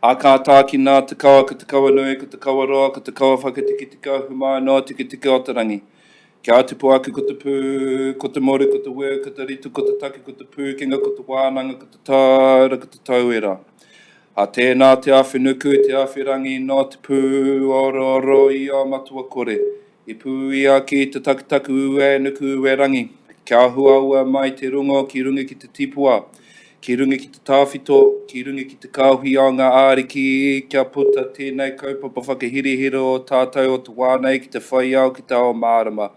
A ka tā ki nā te kaua, ko te kaua nui, ko te kaua roa, ko te kaua whakatiki te kauhumai no tiki tiki o te rangi. Kia atupu aku ko te pū, ko te mori, ko te wea, ko te ritu, ko te taki, ko te pūkenga, ko te wānanga, ko te tāra, ko te tauera. A tēnā te awhinuku, te awhirangi no te pū oro i o matua kore. I pū ia ki te takitaku ue, nuku ue rangi. Kia hua ua mai te rungo, ki rungi ki te tipua. Ki rungi ki te tāwhito, ki rungi ki te kauhi o ngā āriki, kia puta tēnei kaupapa whakahirihiro o tātou o te wānei ki te whaiau ki te ao mārama.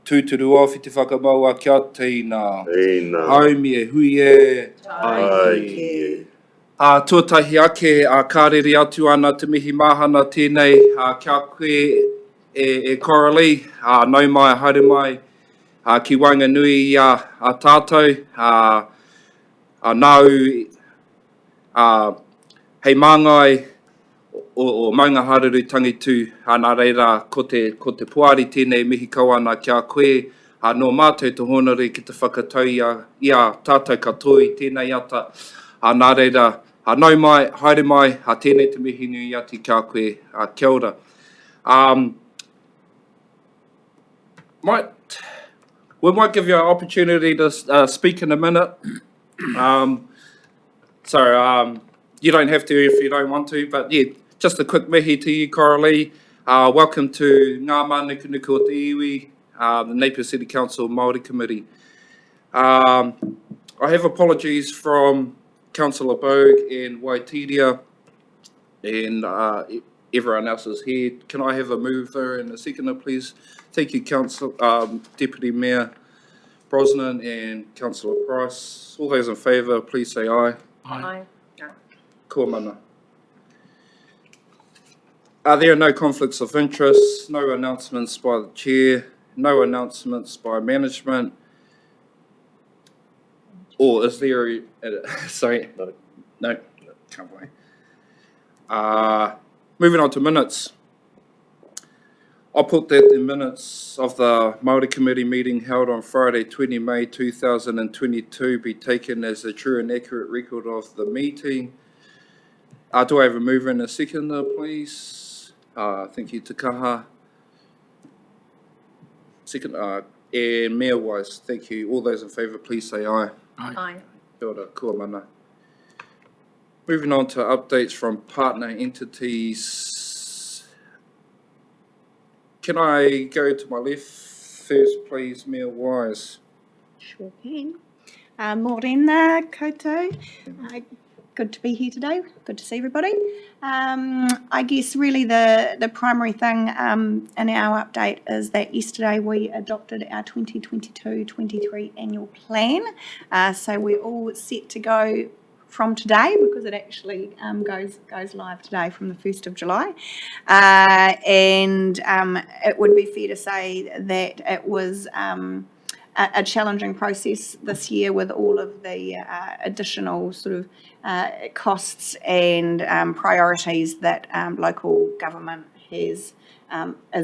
Tūturu ofi te whakamaua kia teina. Teina. Haumi e hui e. Taiki. Tuatahi ake, kārere atu ana te mihi mahana tēnei, kia koe e Coralie, nau mai, haere mai, ki Wainganui a tātou, nau, hei māngai o maunga hareru tangitu, nā reira ko te puari tēnei mihi kawana kia koe, no mātou te honori ki te whakatau ia tātou katoa tēnei ata, nā reira, nau mai, haere mai, tēnei te mihi nui ati kia koe, kia ora. We might give you an opportunity to speak in a minute. You don't have to if you don't want to, but yeah, just a quick mihi to you, Coralie. Welcome to NGΑ MΑNUKANUKA o te iwi, the Napier City Council Māori Committee. I have apologies from Councillor Bogue and Waitiria and everyone else is here. Can I have a mover and a seconder, please? Thank you, Deputy Mayor Brosnan and Councillor Price. All those in favour, please say aye. Aye. Kua mana. There are no conflicts of interest, no announcements by the Chair, no announcements by management. Or is there, sorry, no, can't wait. Moving on to minutes. I'll put that the minutes of the Māori Committee meeting held on Friday, 20 May 2022 be taken as a true and accurate record of the meeting. Do I have a mover and a seconder, please? Thank you, Te Kaha. Second, and Mayor-wise, thank you. All those in favour, please say aye. Aye. Kia ora, kua mana. Moving on to updates from partner entities. Can I go to my left first, please, Mayor-wise? Sure can. Morena koutou. Good to be here today. Good to see everybody. I guess really the primary thing in our update is that yesterday we adopted our 2022-23 annual plan. So we're all set to go from today because it actually goes live today from the 1st of July. And it would be fair to say that it was a challenging process this year with all of the additional sort of costs and priorities that local government is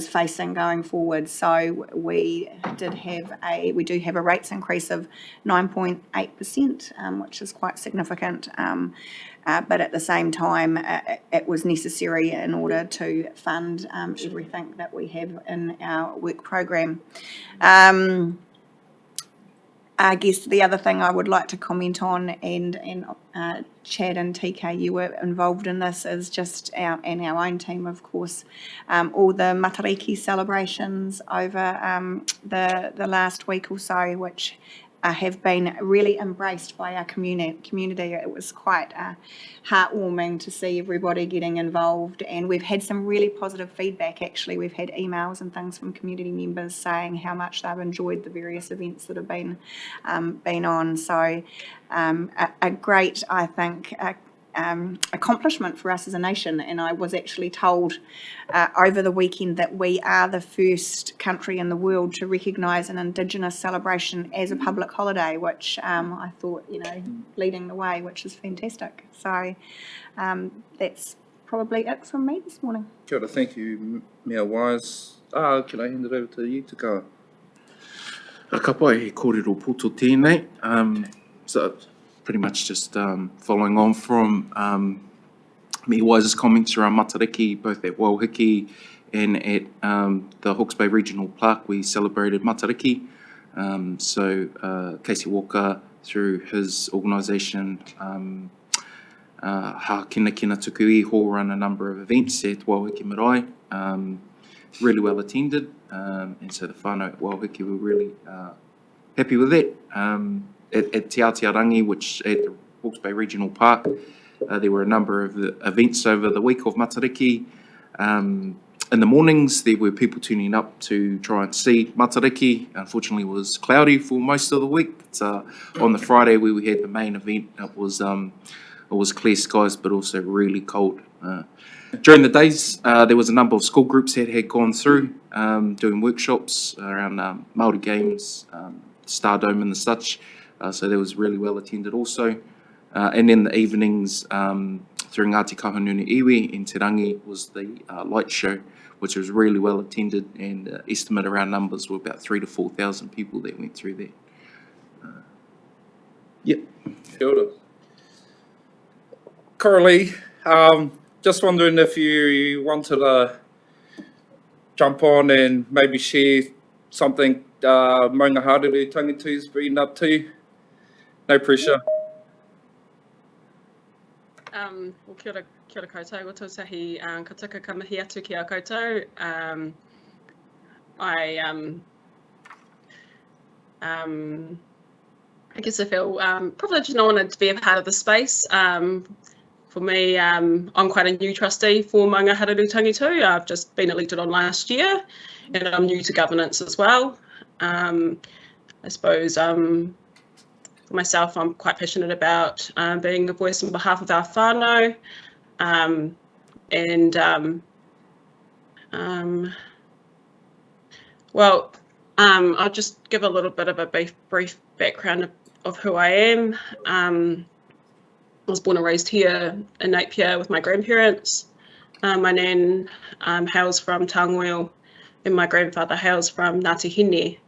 facing going forward. So we do have a rates increase of 9.8%, which is quite significant. But at the same time, it was necessary in order to fund everything that we have in our work program. I guess the other thing I would like to comment on, and Chad and TK, you were involved in this, is just our own team, of course, all the Matariki celebrations over the last week or so, which have been really embraced by our community. It was quite heartwarming to see everybody getting involved, and we've had some really positive feedback. Actually, we've had emails and things from community members saying how much they've enjoyed the various events that have been on. So a great, I think, accomplishment for us as a nation. And I was actually told over the weekend that we are the first country in the world to recognise an Indigenous celebration as a public holiday, which I thought, leading the way, which is fantastic. So that's probably it from me this morning. Kia ora, thank you, Mayor Wise. Can I hand it over to you, Te Kaha? Ka pai he kōrero poto tēnei. So pretty much just following on from me wisest comments around matariki, both at Wauhiki and at the Hawke's Bay Regional Park. We celebrated matariki. Casey Walker, through his organisation, Ha Kina Kina Tuku Iho, run a number of events at Wauhiki Marae, really well attended, and so the whānau at Wauhiki were really happy with that. At Te Aotearangi, which at the Hawke's Bay Regional Park, there were a number of events over the week of matariki. In the mornings, there were people tuning up to try and see matariki. Unfortunately, it was cloudy for most of the week. But, on the Friday, where we had the main event, it was clear skies, but also really cold. During the days, there was a number of school groups that had gone through doing workshops around Māori games, Stardome and the such. So that was really well attended also. And in the evenings, through Ngāti Kahungunu Iwi in Te Rangi, was the light show, which was really well attended, and estimate around numbers were about 3,000 to 4,000 people that went through there. Yep. Kia ora. Coralie, just wondering if you wanted to jump on and maybe share something Maunga Hareru Tangitu's been up to. No pressure. Well, kia ora koutou, o tausahi ka tuka ka mihi atu ki a koutou. I guess I feel privileged and honoured to be a part of the space. For me, I'm quite a new trustee for Maunga Hareru Tangitu. I've just been elected on last year, and I'm new to governance as well. I suppose for myself, I'm quite passionate about being a voice on behalf of our whānau, I'll just give a little bit of a brief background of who I am. I was born and raised here in Napier with my grandparents. My nan hails from Tānguil, and my grandfather hails from Ngāti Hine.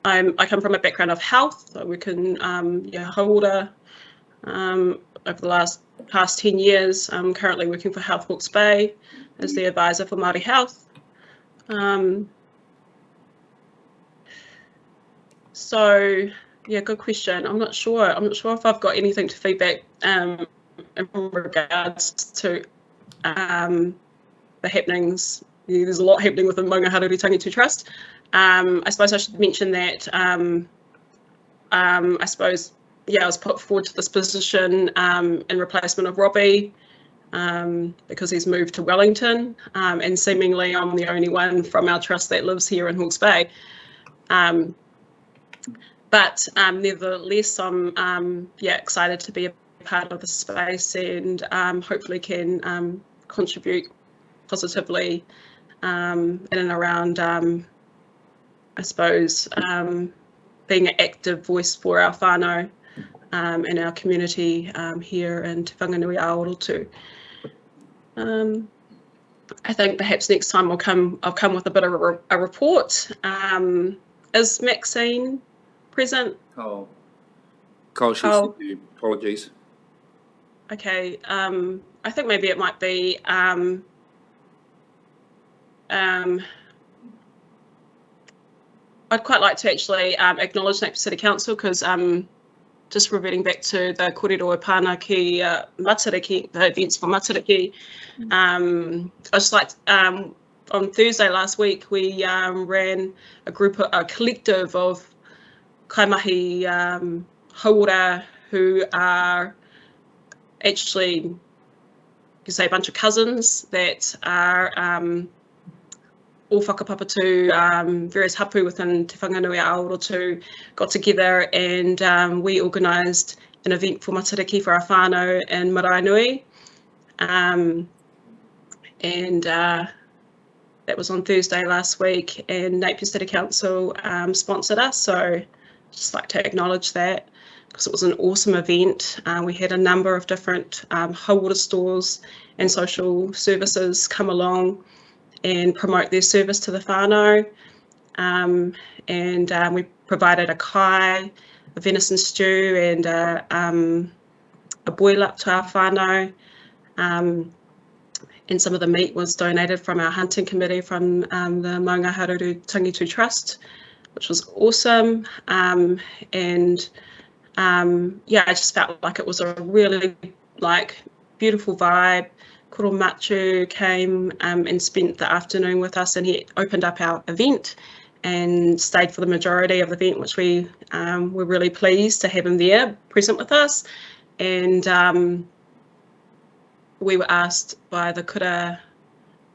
I come from a background of health. So we can hauora. Over the past 10 years, I'm currently working for Health Hawke's Bay as the advisor for Māori Health. So yeah, good question. I'm not sure if I've got anything to feedback in regards to the happenings. Yeah, there's a lot happening within Maunga Hareru Tangitu Trust. I suppose I should mention that I was put forward to this position in replacement of Robbie because he's moved to Wellington, and seemingly I'm the only one from our trust that lives here in Hawke's Bay. But nevertheless, I'm excited to be a part of the space and hopefully can contribute positively in and around, being an active voice for our whānau and our community here in Te Whanganui Aorotu. I think perhaps next time I'll come with a bit of a report. Is Maxine present? Oh, Kyle, she said you. Apologies. Okay, I think maybe it might be I'd quite like to actually acknowledge Napier City Council, because just reverting back to the kōrero pāna ki matariki, the events for matariki. I just like on Thursday last week we ran a collective of kaimahi hauora who are actually, you could say, a bunch of cousins that are all whakapapatu, various hapu within Te Whanganui Aorotu got together and we organised an event for matariki for our whānau in Maraenui. That was on Thursday last week, and Napier City Council sponsored us, so just like to acknowledge that, because it was an awesome event. We had a number of different hauora stores and social services come along and promote their service to the whānau. We provided a kai, a venison stew, and a boil up to our whānau. And some of the meat was donated from our hunting committee from the Maunga Haruru Tangitu Trust, which was awesome. Yeah, I just felt like it was a really beautiful vibe. Koro Machu came and spent the afternoon with us, and he opened up our event and stayed for the majority of the event, which we were really pleased to have him there present with us. And we were asked by the kura,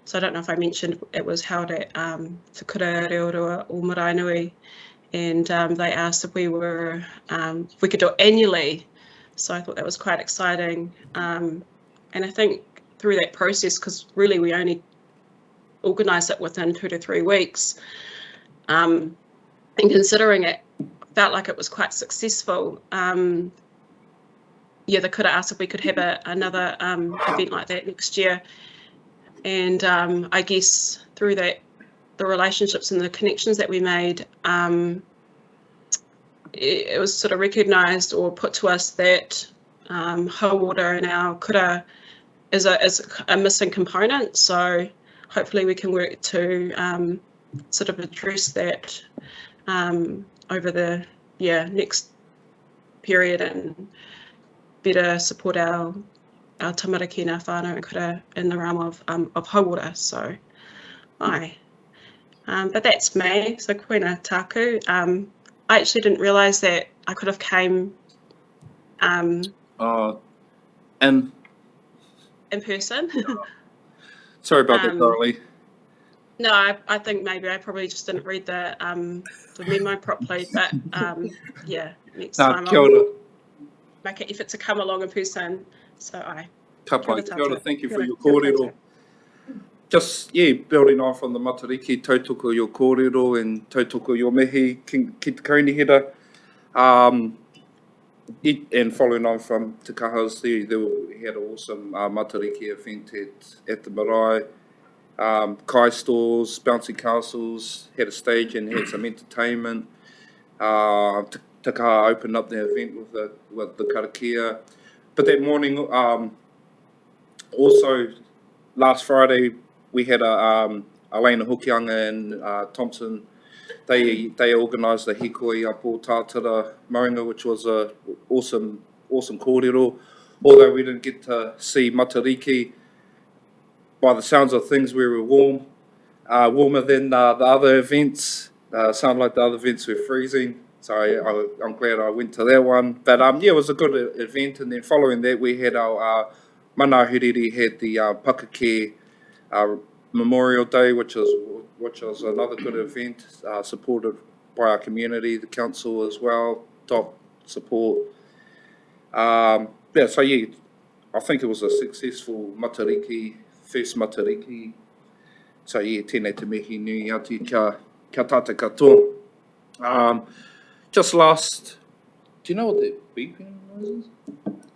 so I don't know if I mentioned it was held at Te Kura Reorua o Maraenui, and they asked if we could do it annually. So I thought that was quite exciting. And I think through that process, because really we only organised it within 2 to 3 weeks, and considering it felt like it was quite successful, yeah, they could have asked if we could have another event like that next year. And I guess through that, the relationships and the connections that we made, it was sort of recognised or put to us that hauora in our kura is a missing component. So hopefully we can work to sort of address that over the next period and better support our tamariki and our whānau and kura in the realm of hauora. So, but that's me. So koina taku. I actually didn't realise that I could have came And in person. sorry about that, Carly. No, I think maybe I probably just didn't read the memo properly. But yeah, next time Kia ora. I'll make an effort to come along in person. So Ka pai, kia ora, thank you for your kia ora kōrero. tātou. Just, building off on the matariki, tautoko your kōrero and tautoko your mihi ki te kaunihira. And following on from Te Kahas, we had an awesome matariki event at the marae. Kai stores, bouncy castles, had a stage and had some entertainment. Te Kaha opened up the event with the karakia. But that morning, also last Friday, we had Elena Hokianga and Thompson. They organised the hikoi up o Tātara Maunga, which was a awesome kōrero. Although we didn't get to see matariki, by the sounds of things, we were warmer than the other events. Sounded like the other events were freezing. So I'm glad I went to that one. But it was a good event. And then following that, we had our Manahiriri had the Pakake Memorial Day, which was another good event, supported by our community, the council as well, top support. I think it was a successful matariki, first matariki. So tēnei te mihi nui atu kia tātou katoa. Just last, do you know what that beeping noise is?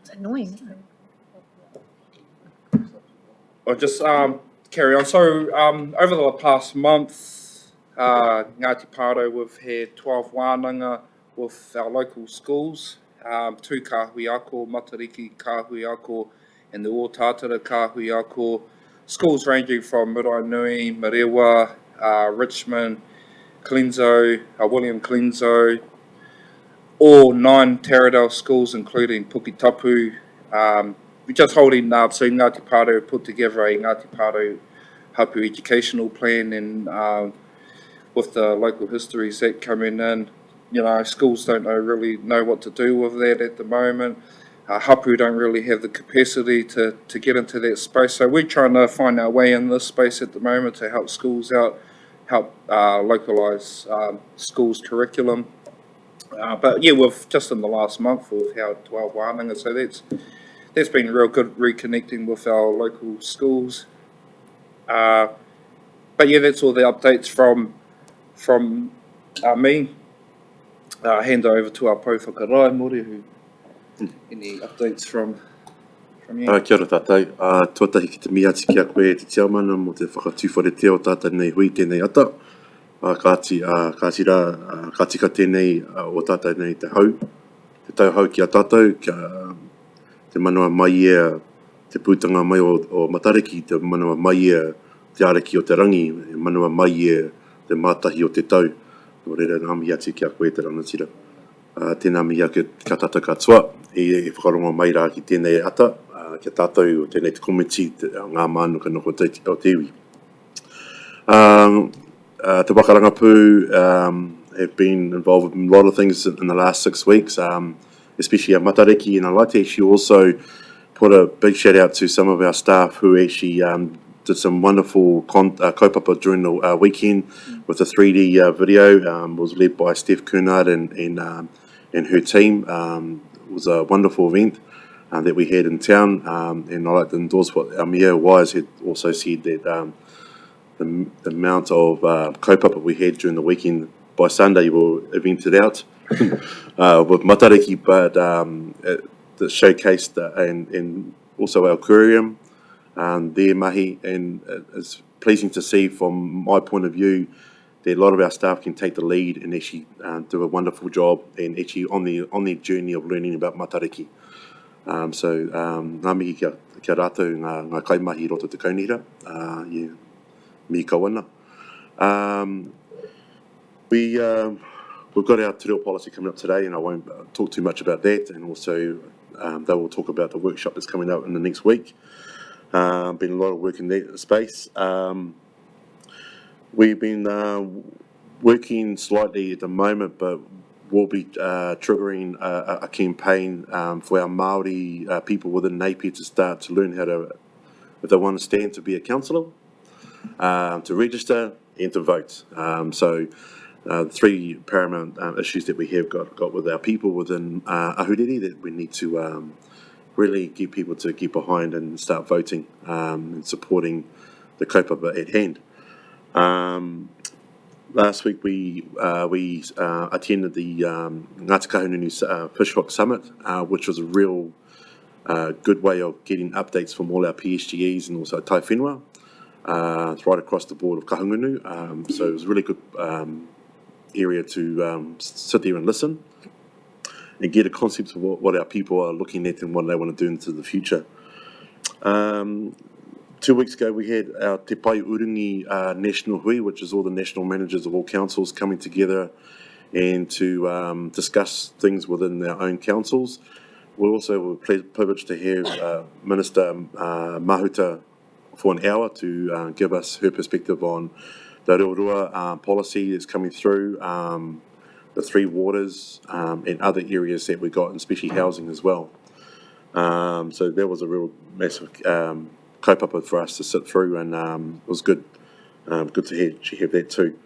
It's annoying, isn't it? I'll just carry on. So over the past month, Ngāti Pāro, we've had 12 wānanga with our local schools, 2 kāhui ako, Matariki kāhui ako, and the Ōtātara kāhui ako. Schools ranging from Maraenui, Marewa, Richmond, Clenzo, William Clenzo, all 9 Taradale schools, including Pukitapu. We're just holding so Ngāti Pāro put together a Ngāti Pāro Hapu educational plan, and with the local histories that coming in, schools don't really know what to do with that at the moment. Hapu don't really have the capacity to get into that space, so we're trying to find our way in this space at the moment to help schools out, help localise schools' curriculum. But we've just in the last month we've held 12 wānanga, so that's been real good reconnecting with our local schools. But that's all the updates from me. Hand over to our pouwhakarai, Mori, who any updates from you? Kia ora tātou. Tuatahi ki te miati ki a koe te tiamana mo te whakatūwhare o tātou nei hui tēnei ata. Ka tika tēnei o tātou nei te hau. Te tauhau ki a tātou, te manawa mai ia te pūtanga mai o Matariki, te manawa mai ia te areki o te rangi, e manawa mai ia te mātahi o te tau. Nō reira ngā mihi atu ki a koe te rangatira. Tēnā mihi ake ka tata katoa, e whakarongo mai rā ki tēnei ata, kia tātou o tēnei te komiti ngā mānukanuka o te iwi. Te wakarangapu have been involved in a lot of things in the last 6 weeks, especially at Matariki, and I'd like to actually also put a big shout out to some of our staff who actually did some wonderful kaupapa during the weekend with a 3D video. Was led by Steph Cunard and her team. It was a wonderful event that we had in town, and I'd like to endorse what our Mayor Wise had also said, that the amount of kaupapa we had during the weekend, by Sunday we'll event it out with Matariki, but that showcased and also our aquarium, their mahi, and it's pleasing to see from my point of view that a lot of our staff can take the lead and actually do a wonderful job and actually on their journey of learning about Matariki. So ngā mihi kia rātou ngā kaimahi roto te kaunira, mihi kawana. We've got our te reo policy coming up today, and I won't talk too much about that, and also they will talk about the workshop that's coming up in the next week. Been a lot of work in that space. We've been working slightly at the moment, but we'll be triggering a campaign for our Māori people within Napier to start to learn how to, if they want to stand to be a councillor, to register and to vote. So the three paramount issues that we have got with our people within Ahuriri that we need to really get people to get behind and start voting and supporting the kaupapa at hand. Last week we attended the Ngāti Kahungunu Fish Hook Summit, which was a real good way of getting updates from all our PSGEs and also Tai Whenua. It's right across the board of Kahungunu, so it was a really good area to sit there and listen and get a concept of what our people are looking at and what they want to do into the future. 2 weeks ago we had our Te Pai Urungi National Hui, which is all the national managers of all councils coming together and to discuss things within our own councils. We also were privileged to have Minister Mahuta for an hour to give us her perspective on the Reorua policy that's coming through, the three waters and other areas that we got, and especially housing as well. So that was a real massive kaupapa for us to sit through, and it was good to have that too.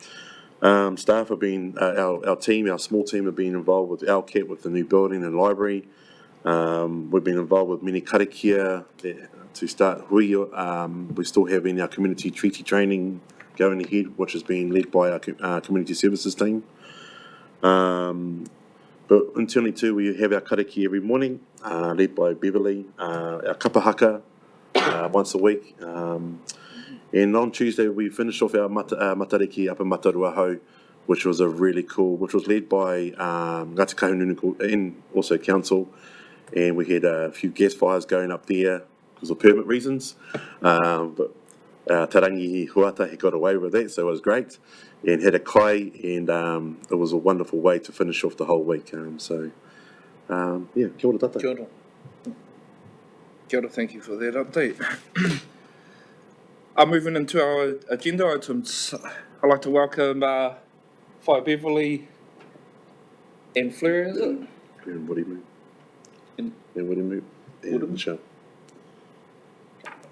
Staff have been, our small team have been involved with LCAT with the new building and library. We've been involved with many karakia to start hui. We're still having our community treaty training going ahead, which is being led by our community services team. But internally too, we have our karakia every morning, led by Beverly, our kapahaka once a week. And on Tuesday, we finished off our Matariki up in Mataruahau, which was a really cool, which was led by Ngāti Kahungunu and also council. And we had a few gas fires going up there because of permit reasons. But Tarangi Huata, he got away with that, so it was great. And had a kai, and it was a wonderful way to finish off the whole week. Yeah, kia ora tata. Kia ora. Kia ora, thank you for that update. Moving into our agenda items, I'd like to welcome Whai Beverly and Fleur, is it? And what do you mean? And what do you mean? And Michelle.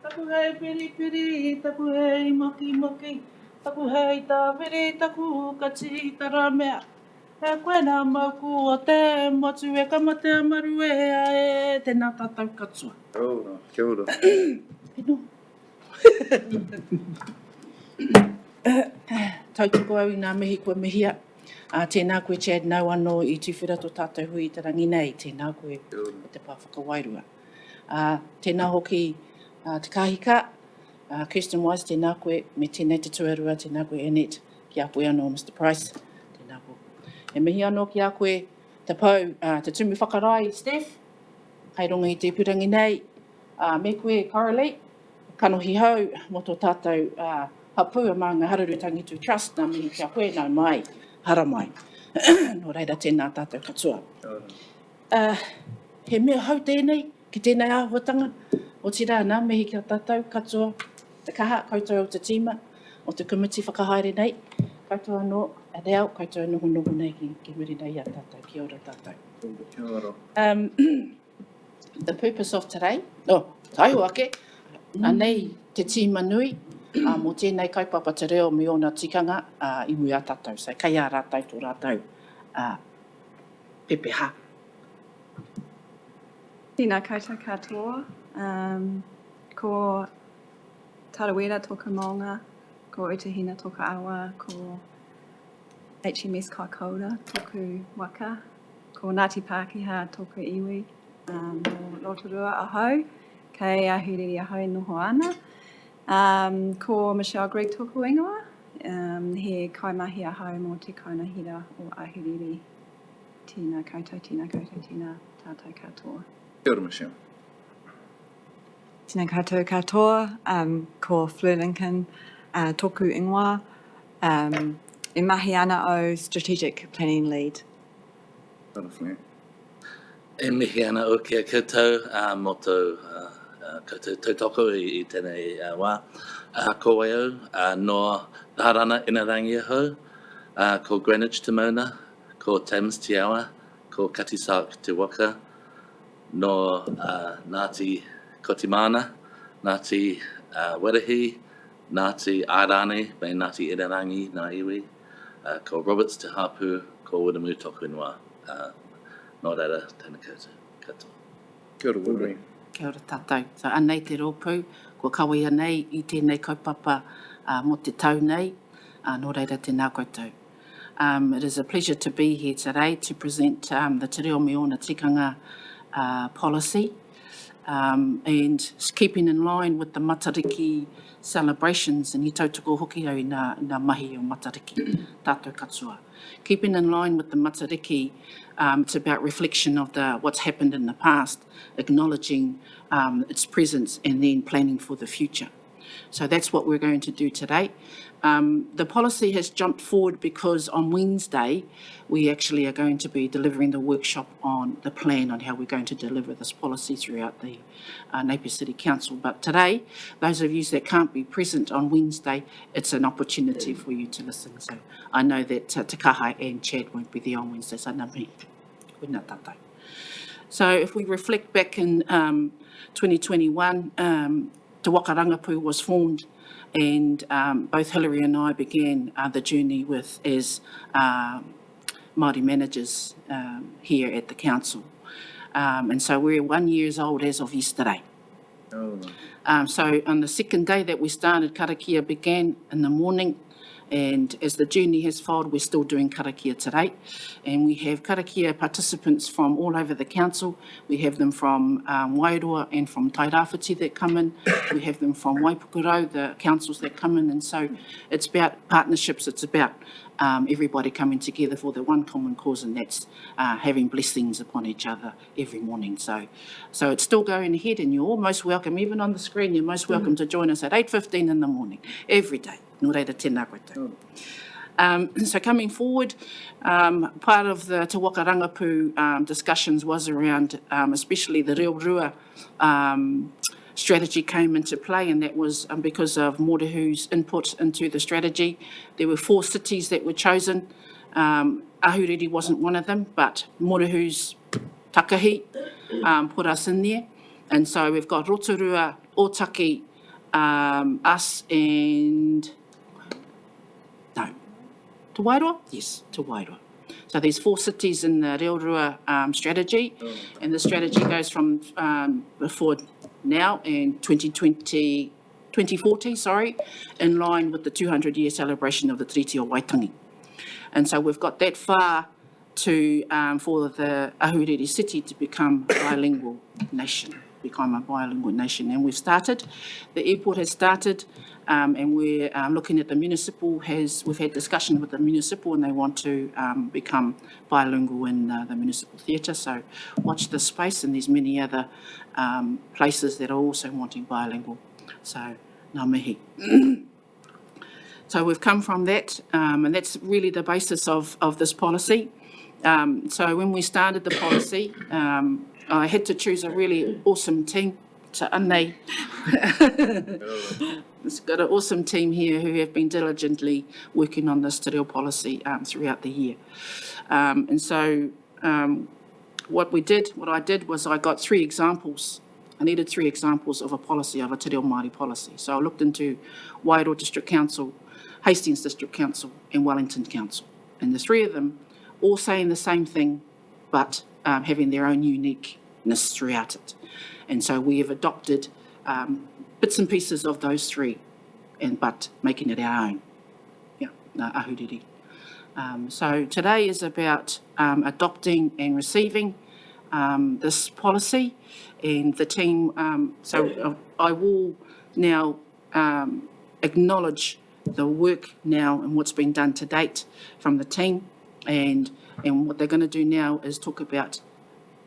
Taku hei piri piri, taku hei maki maki, taku hei tāwiri, taku kati tara mea. E koe nā mauku o te motu e kamate amaru e a e tēnā tātou katua. Oh, kia ora. Pino. Tautoko au I ngā mihi kua mihia. Tēnā koe Chad nau anō I tuwhira tō tātou hui I tarangi nei, tēnā koe o te pāwhakawairua. Tēnā hoki te kahika, Kirsten Wise, tēnā koe, me tēnei te tuarua, tēnā koe Annette, ki a koe anō Mr. Price, tēnā koe. E mihi anō ki a koe te pau, te tumi whakarai, Steph? Kai ronga I te pirangi nei, me koe Coralie, kanohi hau mo tō tātou hapua mā ngā hararu tangitu trust nā mihi kia koe nā mai, hara mai. No reira tēnā tātou katoa. He mea hau tēnei, ki tēnei āhuatanga, o te rā nā mihi kia tātou katoa, te kaha koutou o te tīma, o te committee whakahaere nei, koutou anō, a reo, koutou noho nei ki muri nei a tātou, kia ora tātou. Kia ora. The purpose of today, taiho ake, anei te tīma nui, mō tēnei kaupapa te reo me ona tikanga iwi a tātou, so kai a rātou tō rātou pepeha. Tēnā koutou katoa, ko Tarawera toka maunga, ko Utahina toka awa, ko HMS Kaikoura toku waka, ko Ngāti Pākehā toku iwi, no Rotorua ahau, kei Ahuriri ahau noho ana, ko Michelle Greg toku ingoa, he kaimahi ahau mō te kaunahira o Ahuriri. Tēnā koutou, tēnā koutou, tēnā tātou katoa. Kia ora, Michelle. Tēnā koutou katoa, ko Fleur Lincoln, tōku ingoa, e mahi ana o Strategic Planning Lead. Kia ora, Fleur. E mihi ana o kia koutou, mō tō koutou tautoko I tēnei wā. Ko waiau, no Taharana ina rangi ahau, ko Greenwich te mauna, ko Thames te awa, ko Katisark te waka, no Ngāti Kotimana, Ngāti Werahi, Ngāti Airane, me Ngāti Irarangi, ngā iwi, ko Roberts te hapu, ko Wiramu toku ingoa. Nō reira, tēnā katoa. Kia ora, Willie. Kia ora tātou. So anei te rōpū, kua kawea nei I tēnei kaupapa mo te tau nei, nō reira tēnā koutou. It is a pleasure to be here today to present the Te Reo Me Ona Tikanga policy and keeping in line with the Matariki celebrations and I tautoko hoki au nā mahi o Matariki, tātou katoa. Keeping in line with the Matariki, it's about reflection of what's happened in the past, acknowledging its presence and then planning for the future. So that's what we're going to do today. The policy has jumped forward because on Wednesday, we actually are going to be delivering the workshop on the plan on how we're going to deliver this policy throughout the Napier City Council. But today, those of you that can't be present on Wednesday, it's an opportunity for you to listen. So I know that Te Kahai and Chad won't be there on Wednesday, so nā mihi, koina tātou. So if we reflect back in 2021, Te Waka Rangapu was formed and both Hilary and I began the journey as Māori managers here at the council. And so we're 1 year old as of yesterday. So on the second day that we started, karakia began in the morning, and as the journey has followed, we're still doing karakia today. And we have karakia participants from all over the council. We have them from Wairoa and from Tairāwhiti that come in. We have them from Waipukurau, the councils that come in. And so it's about partnerships. It's about everybody coming together for the one common cause, and that's having blessings upon each other every morning. So it's still going ahead, and you're all most welcome. Even on the screen, you're most welcome to join us at 8:15 in the morning, every day. Nō reira tēnā koutou. So coming forward, part of the Te Waka Rangapu discussions was around, especially the Reo Rua strategy came into play, and that was because of Mōrehu's input into the strategy. There were 4 cities that were chosen. Ahuriri wasn't one of them, but Mōrehu's takahi put us in there. And so we've got Rotorua, Otaki, us and... No. Te Wairoa? Yes, Te Wairoa. So there's 4 cities in the Reo Rua strategy, and the strategy goes from before now in 2040, in line with the 200-year celebration of the Treaty of Waitangi. And so we've got that far to for the Ahuriri city to become a bilingual nation. become a bilingual nation. And we've started, the airport has started, and we're looking at we've had discussion with the municipal, and they want to become bilingual in the municipal theatre. So watch this space, and there's many other places that are also wanting bilingual. So ngā mihi. So we've come from that, and that's really the basis of this policy. So when we started the policy, I had to choose a really awesome team to Anei. It's got an awesome team here who have been diligently working on this te reo policy throughout the year. And so what I did was I got 3 examples. I needed 3 examples of a policy, of a te reo Māori policy. So I looked into Wairoa District Council, Hastings District Council and Wellington Council. And the 3 of them all saying the same thing, but having their own uniqueness throughout it. And so we have adopted bits and pieces of those 3, but making it our own. Yeah, ahuriri. So today is about adopting and receiving this policy, and the team, I will now acknowledge the work now and what's been done to date from the team, and what they're going to do now is talk about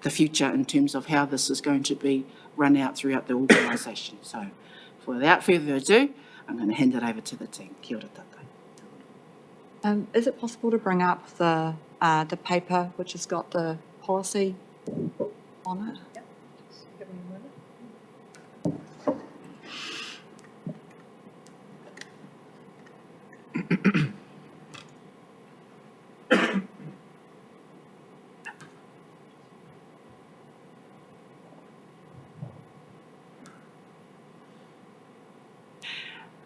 the future in terms of how this is going to be run out throughout the organisation. So without further ado, I'm going to hand it over to the team. Kia ora tātou. Is it possible to bring up the paper which has got the policy on it? Yep. Give me a minute.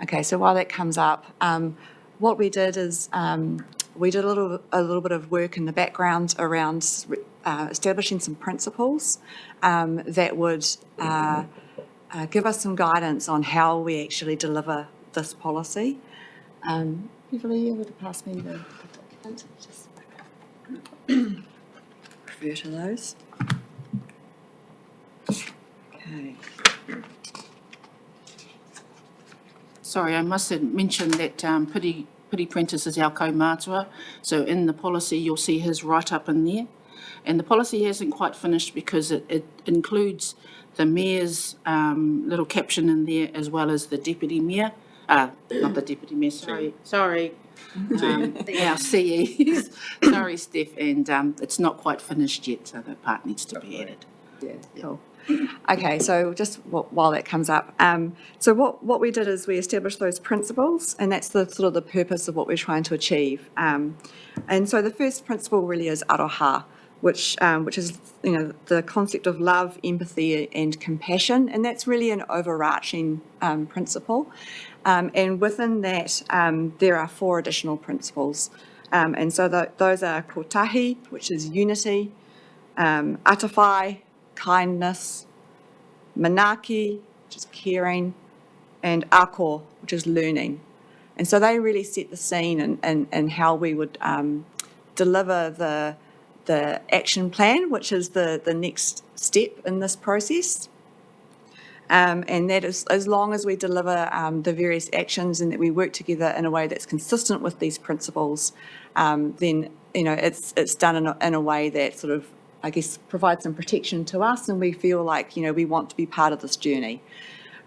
Okay, so while that comes up, what we did is we did a little bit of work in the background around establishing some principles that would give us some guidance on how we actually deliver this policy. Beverly, you able to pass me the document? Just refer to those. Okay. Sorry, I must mention that Piri Prentice is our kaumātua. So in the policy, you'll see his write-up in there. And the policy hasn't quite finished because it includes the mayor's little caption in there, as well as the deputy mayor. Not the deputy mayor, sorry. Our CEs. Sorry, Steph. And it's not quite finished yet, so that part needs to be added. Yeah, cool. Okay, so just while that comes up, so what we did is we established those principles, and that's the sort of the purpose of what we're trying to achieve. And so the first principle really is aroha, which is the concept of love, empathy, and compassion, and that's really an overarching principle. And within that, there are 4 additional principles, and so those are kotahi, which is unity, atawhai, kindness, manaki, which is caring, and ako, which is learning. And so they really set the scene and how we would deliver the action plan, which is the next step in this process. And that is, as long as we deliver the various actions and that we work together in a way that's consistent with these principles, then it's done in a way that sort of, I guess, provides some protection to us, and we feel like we want to be part of this journey.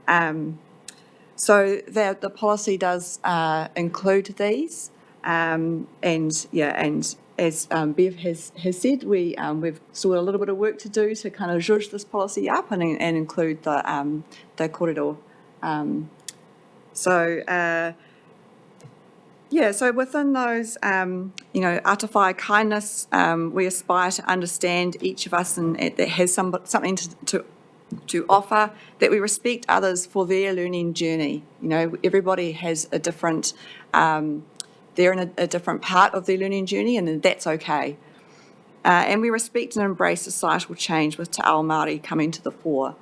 So the policy does include these, and as Bev has said, we've still got a little bit of work to do to kind of zhuzh this policy up and include the kōrero. So within those, atawhai, kindness, we aspire to understand each of us and that has something to offer, that we respect others for their learning journey. Everybody has a different, they're in a different part of their learning journey, and that's okay. And we respect and embrace societal change with Te Ao Māori coming to the fore.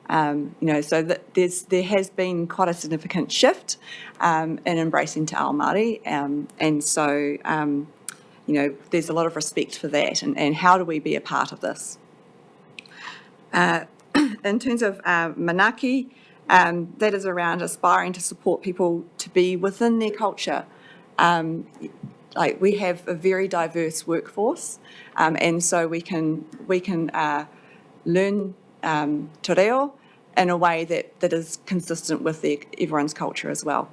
So that there has been quite a significant shift in embracing Te Ao Māori, and so there's a lot of respect for that, and how do we be a part of this? in terms of manaki, that is around aspiring to support people to be within their culture. Like we have a very diverse workforce, and so we can learn te reo in a way that is consistent with everyone's culture as well.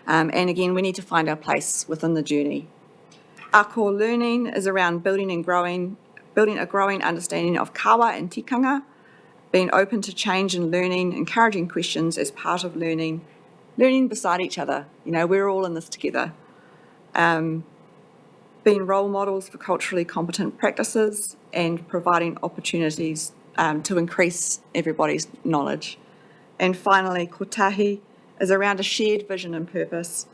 And again, we need to find our place within the journey. Our core learning is around building a growing understanding of kawa and tikanga, being open to change and learning, encouraging questions as part of learning beside each other. You know, we're all in this together. Being role models for culturally competent practices and providing opportunities to increase everybody's knowledge. And finally, kotahi is around a shared vision and purpose,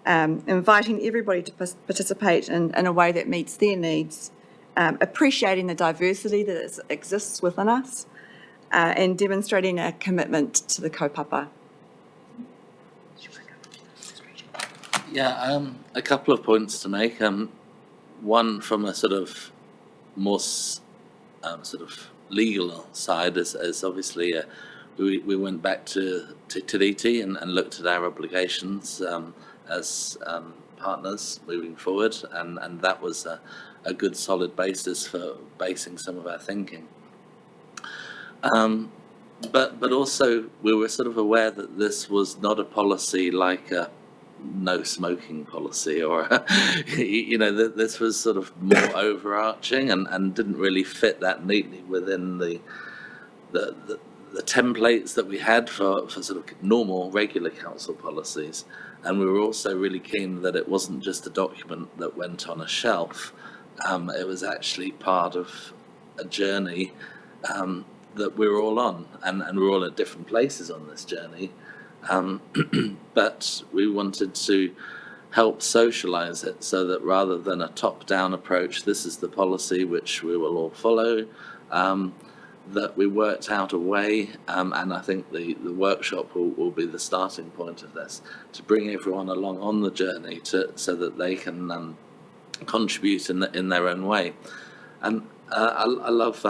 inviting everybody to participate in a way that meets their needs, appreciating the diversity that exists within us, and demonstrating a commitment to the kaupapa. Yeah, a couple of points to make. One from a sort of more sort of legal side is obviously we went back to Tiriti and looked at our obligations as partners moving forward, and that was a good solid basis for basing some of our thinking. But also we were sort of aware that this was not a policy like a no smoking policy or this was sort of more overarching and didn't really fit that neatly within the templates that we had for sort of normal regular council policies. And we were also really keen that it wasn't just a document that went on a shelf. It was actually part of a journey that we were all on, and we're all at different places on this journey. But we wanted to help socialise it so that rather than a top-down approach, this is the policy which we will all follow, that we worked out a way, and I think the workshop will be the starting point of this, to bring everyone along on the journey so that they can contribute in their own way. And I love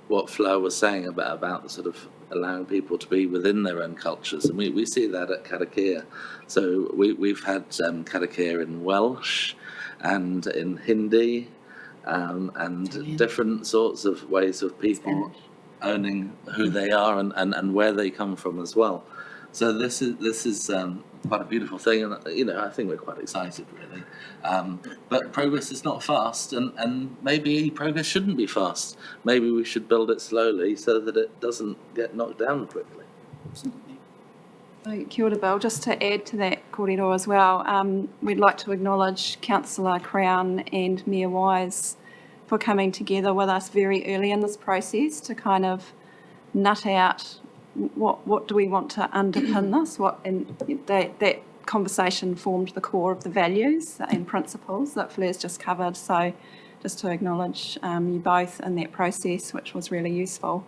what Flo was saying about the sort of allowing people to be within their own cultures, and we see that at karakia. So we've had karakia in Welsh and in Hindi, and different sorts of ways of people owning who they are and where they come from as well. So this is quite a beautiful thing, and I think we're quite excited really. But progress is not fast, and maybe progress shouldn't be fast. Maybe we should build it slowly so that it doesn't get knocked down quickly. So, kia ora, Bill. Just to add to that kōrero as well, we'd like to acknowledge Councillor Crown and Mayor Wise for coming together with us very early in this process to kind of nut out what do we want to underpin this, and that conversation formed the core of the values and principles that Fleur's just covered. So just to acknowledge you both in that process, which was really useful.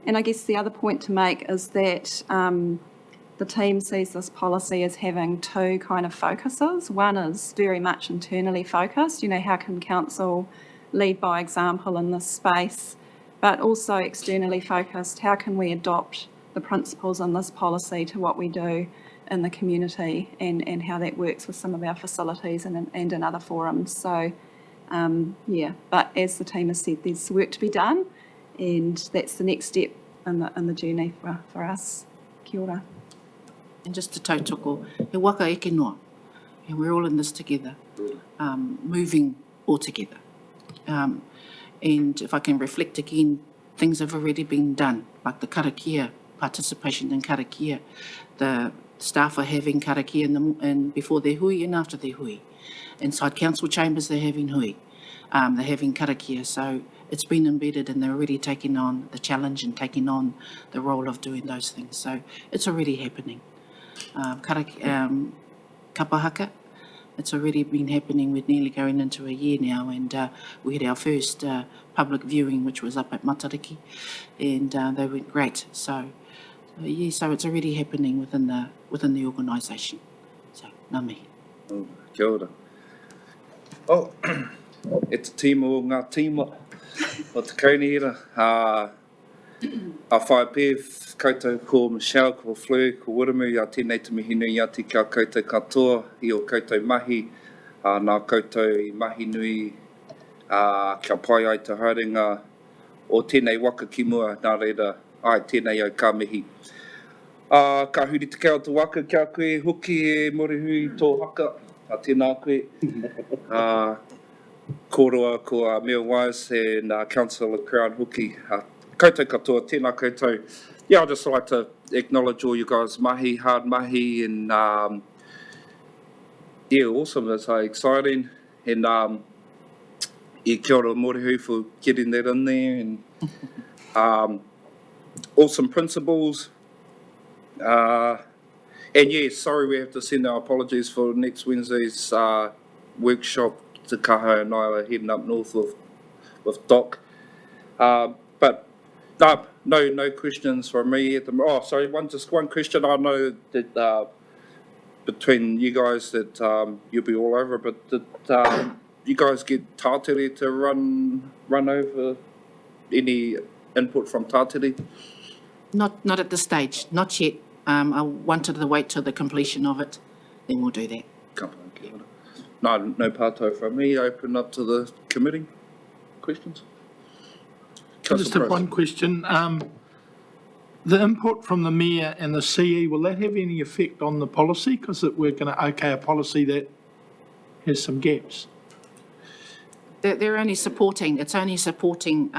And I guess the other point to make is that the team sees this policy as having two kind of focuses. One is very much internally focused, how can council lead by example in this space, but also externally focused, how can we adopt the principles in this policy to what we do in the community and how that works with some of our facilities and in other forums. So, but as the team has said, there's work to be done, and that's the next step in the journey for us. Kia ora. And just to tautoko, he waka eke noa, and we're all in this together, moving all together. And if I can reflect again, things have already been done, like the karakia, participation in karakia. The staff are having karakia in before their hui and after their hui. Inside council chambers, they're having hui. They're having karakia, so it's been embedded and they're already taking on the challenge and taking on the role of doing those things. So it's already happening. Kapahaka, it's already been happening. We're nearly going into a year now, and we had our first public viewing, which was up at Matariki, and they went great. So it's already happening within the organisation. So, ngā mihi. Kia ora. Oh, e te tīma o ngā tīma o te kaunihira. A whae Bev, koutou ko Michelle, ko Fleur, ko Wiramu, a tēnei te mihi nui ati kia koutou katoa, i o koutou mahi, nā koutou i mahi nui, kia pai ai te haringa o tēnei waka ki mua, nā reira, ai tēnei au ka mihi. Ka huri te kia o te waka kia koe, hoki e morihui tō haka, a tēnā koe. Kōroa ko Mayor Wise and Councillor Crown Hoki. Koutou katoa, tēnā koutou. Yeah, I'd just like to acknowledge all you guys' mahi, hard mahi, and yeah, awesome. It's exciting. And yeah, kia ora morihui for getting that in there. And awesome principles. And yeah, sorry we have to send our apologies for next Wednesday's workshop. Te kaha and I are heading up north with Doc. But no questions from me at the moment. Oh, sorry, just one question. I know that between you guys that you'll be all over, but did you guys get Tātere to run over? Any input from Tātere? Not at this stage, not yet. I wanted to wait till the completion of it, then we'll do that. No pātau from me. Open up to the committee. Questions? I just have one question. The input from the Mayor and the CE, will that have any effect on the policy? Because we're going to okay a policy that has some gaps. They're only supporting, it's only supporting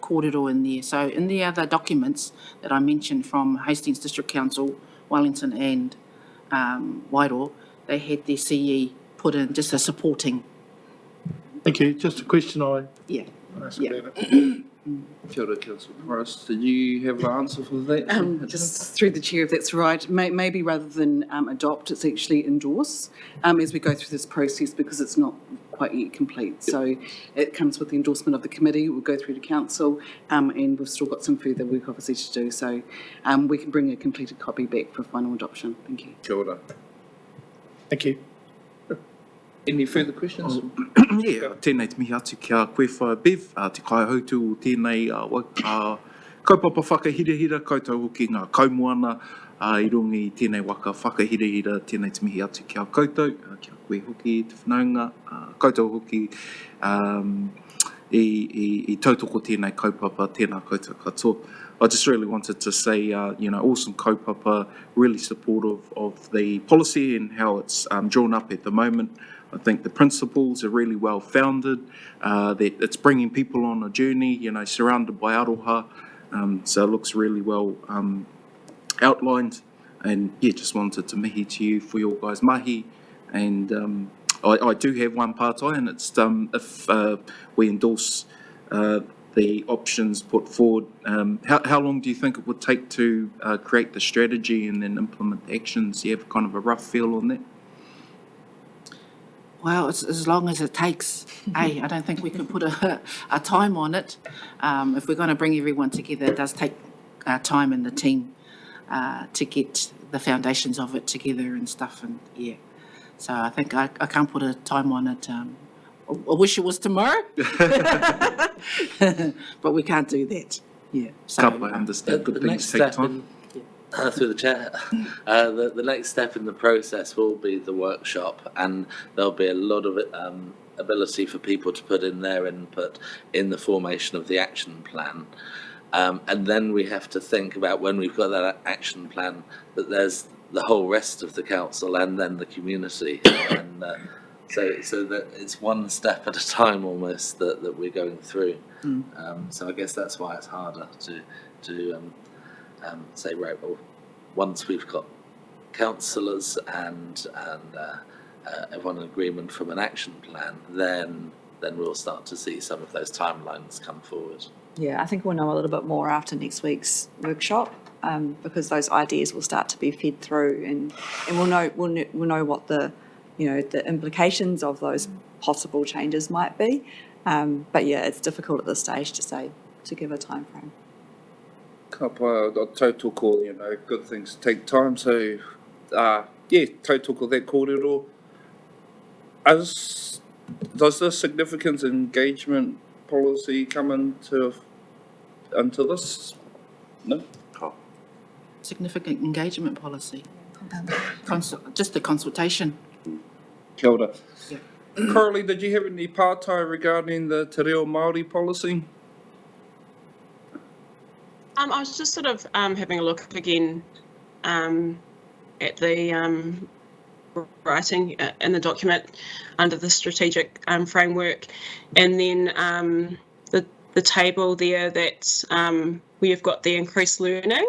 kōrero in there. So in the other documents that I mentioned from Hastings District Council, Wellington and Wairoa, they had their CE put in just a supporting. Thank you. Just a question I Yeah. asked Yeah. about it. Kia ora, Councillor Morris. Did you have an answer for that? Just through the chair, if that's right, maybe rather than adopt, it's actually endorse as we go through this process because it's not quite yet complete. So it comes with the endorsement of the committee, we'll go through to council and we've still got some further work obviously to do. So we can bring a completed copy back for final adoption. Thank you. Kia ora. Thank you. Any further questions? Yeah, tēnei te mihi atu kia koe whae Bev, te kai hautu o tēnei kaupapa whakahirahira, koutou hoki ngā kaumuana, I rungi tēnei waka whakahirahira, tēnei te mihi atu kia koutou, kia koe hoki te whanaunga, koutou hoki I tautoko tēnei kaupapa, tēnā koutou katoa. I just really wanted to say, awesome kaupapa, really supportive of the policy and how it's drawn up at the moment. I think the principles are really well founded, that it's bringing people on a journey, surrounded by aroha, so it looks really well outlined. And yeah, just wanted to mihi to you for your guys' mahi. And I do have one pātai, and it's if we endorse the options put forward, how long do you think it would take to create the strategy and then implement the actions? Do you have kind of a rough feel on that? Well, it's as long as it takes. I don't think we can put a time on it. If we're going to bring everyone together, it does take time in the team to get the foundations of it together and stuff. And yeah, so I think I can't put a time on it. I wish it was tomorrow, but we can't do that. Yeah, so I understand. Good things take time. Through the chair, the next step in the process will be the workshop, and there'll be a lot of ability for people to put in their input in the formation of the action plan. And then we have to think about, when we've got that action plan, that there's the whole rest of the council and then the community. And so that it's one step at a time almost that we're going through. So I guess that's why it's harder to say, right, well, once we've got councillors and everyone in agreement from an action plan, then we'll start to see some of those timelines come forward. Yeah, I think we'll know a little bit more after next week's workshop, because those ideas will start to be fed through, and we'll know what the the implications of those possible changes might be. But yeah, it's difficult at this stage to give a time frame. Ka pai, tautoko, good things take time. So, tautoko that kōrero. Does the significant engagement policy come into into this? No? Oh. Significant engagement policy. Just the consultation. Kia ora. Yeah. Coralie, did you have any pātai regarding the Te Reo Māori policy? I was just sort of having a look again at the writing in the document under the strategic framework, and then the table there that where you've got the increased learning.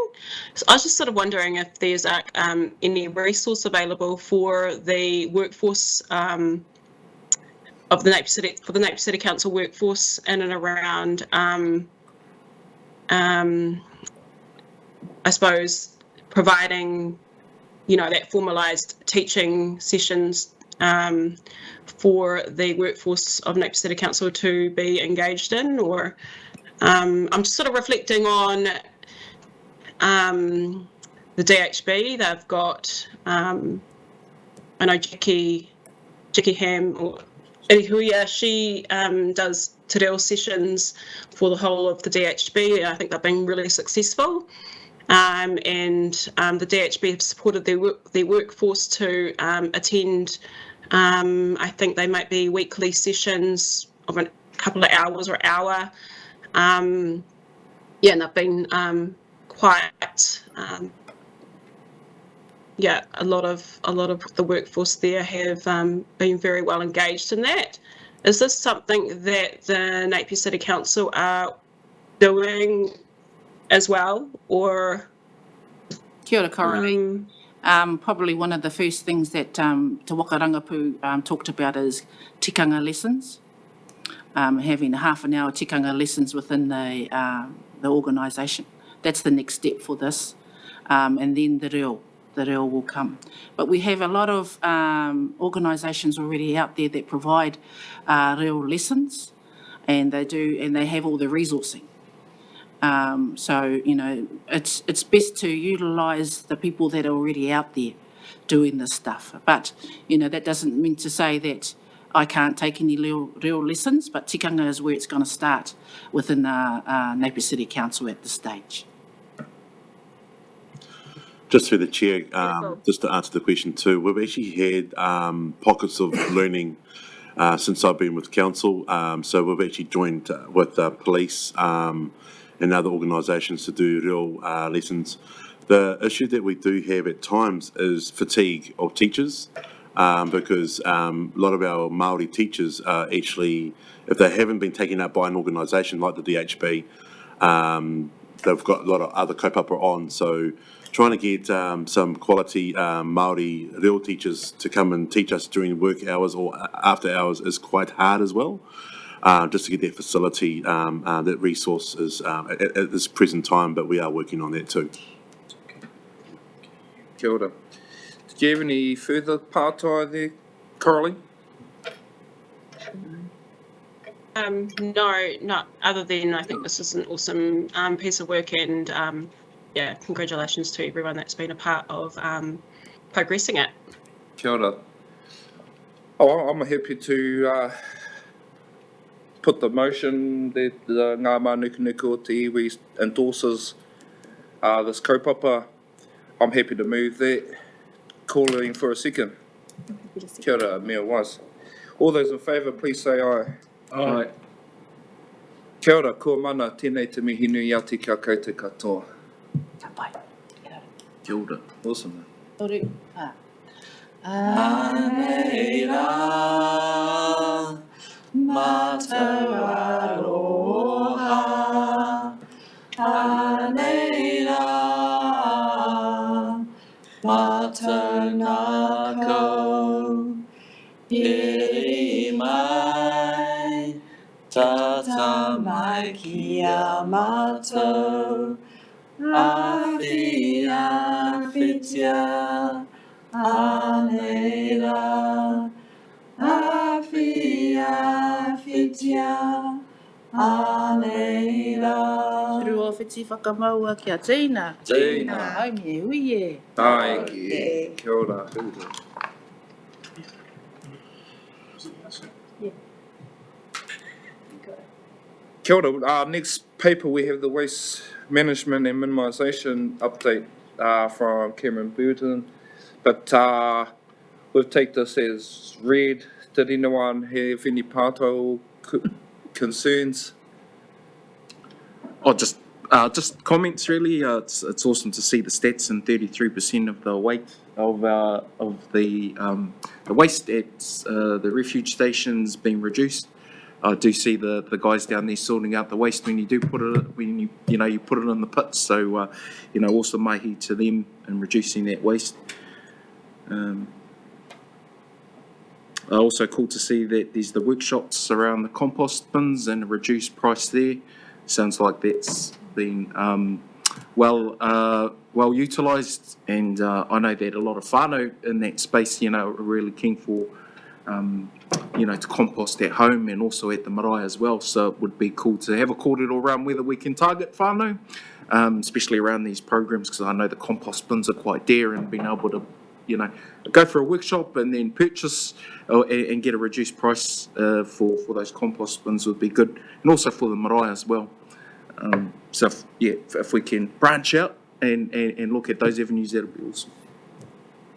So I was just sort of wondering if there's any resource available for the workforce of the Napier City Council workforce in and around I suppose providing, that formalised teaching sessions for the workforce of Napier City Council to be engaged in, or I'm just sort of reflecting on the DHB. They've got, I know Jackie Ham, or Elihuia, she does te reo sessions for the whole of the DHB. I think they've been really successful. And the DHB have supported their workforce to attend, I think they might be weekly sessions of a couple of hours or hour. And they've been quite, a lot of the workforce there have been very well engaged in that. Is this something that the Napier City Council are doing as well, or? Kia ora, Coralie. Probably one of the first things that Te Waka Rangapu talked about is tikanga lessons, having half an hour tikanga lessons within the organisation. That's the next step for this, and then the reo will come. But we have a lot of organisations already out there that provide reo lessons, and they have all the resourcing. So, it's best to utilise the people that are already out there doing this stuff. But, that doesn't mean to say that I can't take any real lessons, but tikanga is where it's going to start within Napier City Council at this stage. Just through the chair, just to answer the question too, we've actually had pockets of learning since I've been with council. So we've actually joined with police and other organisations to do real lessons. The issue that we do have at times is fatigue of teachers, because a lot of our Māori teachers are actually, if they haven't been taken up by an organisation like the DHB, they've got a lot of other kaupapa on. So trying to get some quality Māori real teachers to come and teach us during work hours or after hours is quite hard as well. Just to get that facility, that resource is at this present time, but we are working on that too. Kia ora. Did you have any further pātai there, Coralie? No, not other than I think this is an awesome piece of work, and congratulations to everyone that's been a part of progressing it. Kia ora. Oh, I'm happy to put the motion that NGΑ MΑNUKANUKA o Te iwi endorses this kaupapa. I'm happy to move that. Calling for a second. Kia ora, Mayor Wise. All those in favour, please say aye. Aye. Kia ora, ko mana, tēnei te mihi nui ati kia koutou katoa. Kia ora. Awesome. Ore. Anei rā, mātou aroha. Anei rā, mātou nākou. Iri mai, tata mai ki a mātou. Awhi awhitia, anei rā. Awhi awhitia, anei rā. Turu o whiti whakamaua kia Tina. Tina. Ai me ui e. Ai ki. Kia ora. Kia ora. Next paper we have the waste management and minimisation update from Cameron Burton, but we'll take this as read. Did anyone have any parto concerns? Oh, just comments really. It's awesome to see the stats and 33% of the weight of the waste at the refuge stations being reduced. I do see the guys down there sorting out the waste when you do put it you put it in the pits. So also mahi to them in reducing that waste. Also cool to see that there's the workshops around the compost bins and a reduced price there. Sounds like that's been well utilised, and I know that a lot of whānau in that space, are really keen for, to compost at home and also at the marae as well. So it would be cool to have a kōrero around whether we can target whānau, especially around these programs, because I know the compost bins are quite dear, and being able to, go for a workshop and then purchase and get a reduced price for those compost bins would be good, and also for the marae as well. So if we can branch out and look at those avenues, that'll be awesome.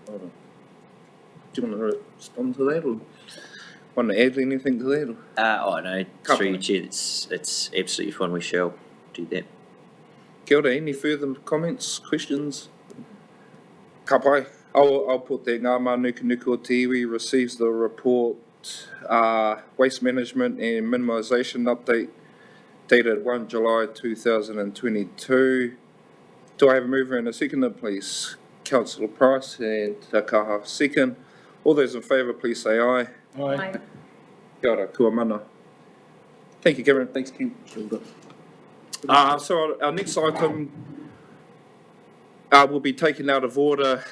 Do you want to respond to that, or want to add anything to that? No, through you, Chair, it's absolutely fine. We shall do that. Kia ora, any further comments, questions? Ka pai. I'll put that. NGΑ MΑNUKANUKA o te iwi receives the report, Waste Management and Minimisation Update, dated 1 July 2022. Do I have a mover and a seconder, please? Councillor Price and Takaha second. All those in favour, please say aye. Aye. Kia ora, kua mana. Thank you, Cameron. Thanks, Kim. So our next item will be taken out of order.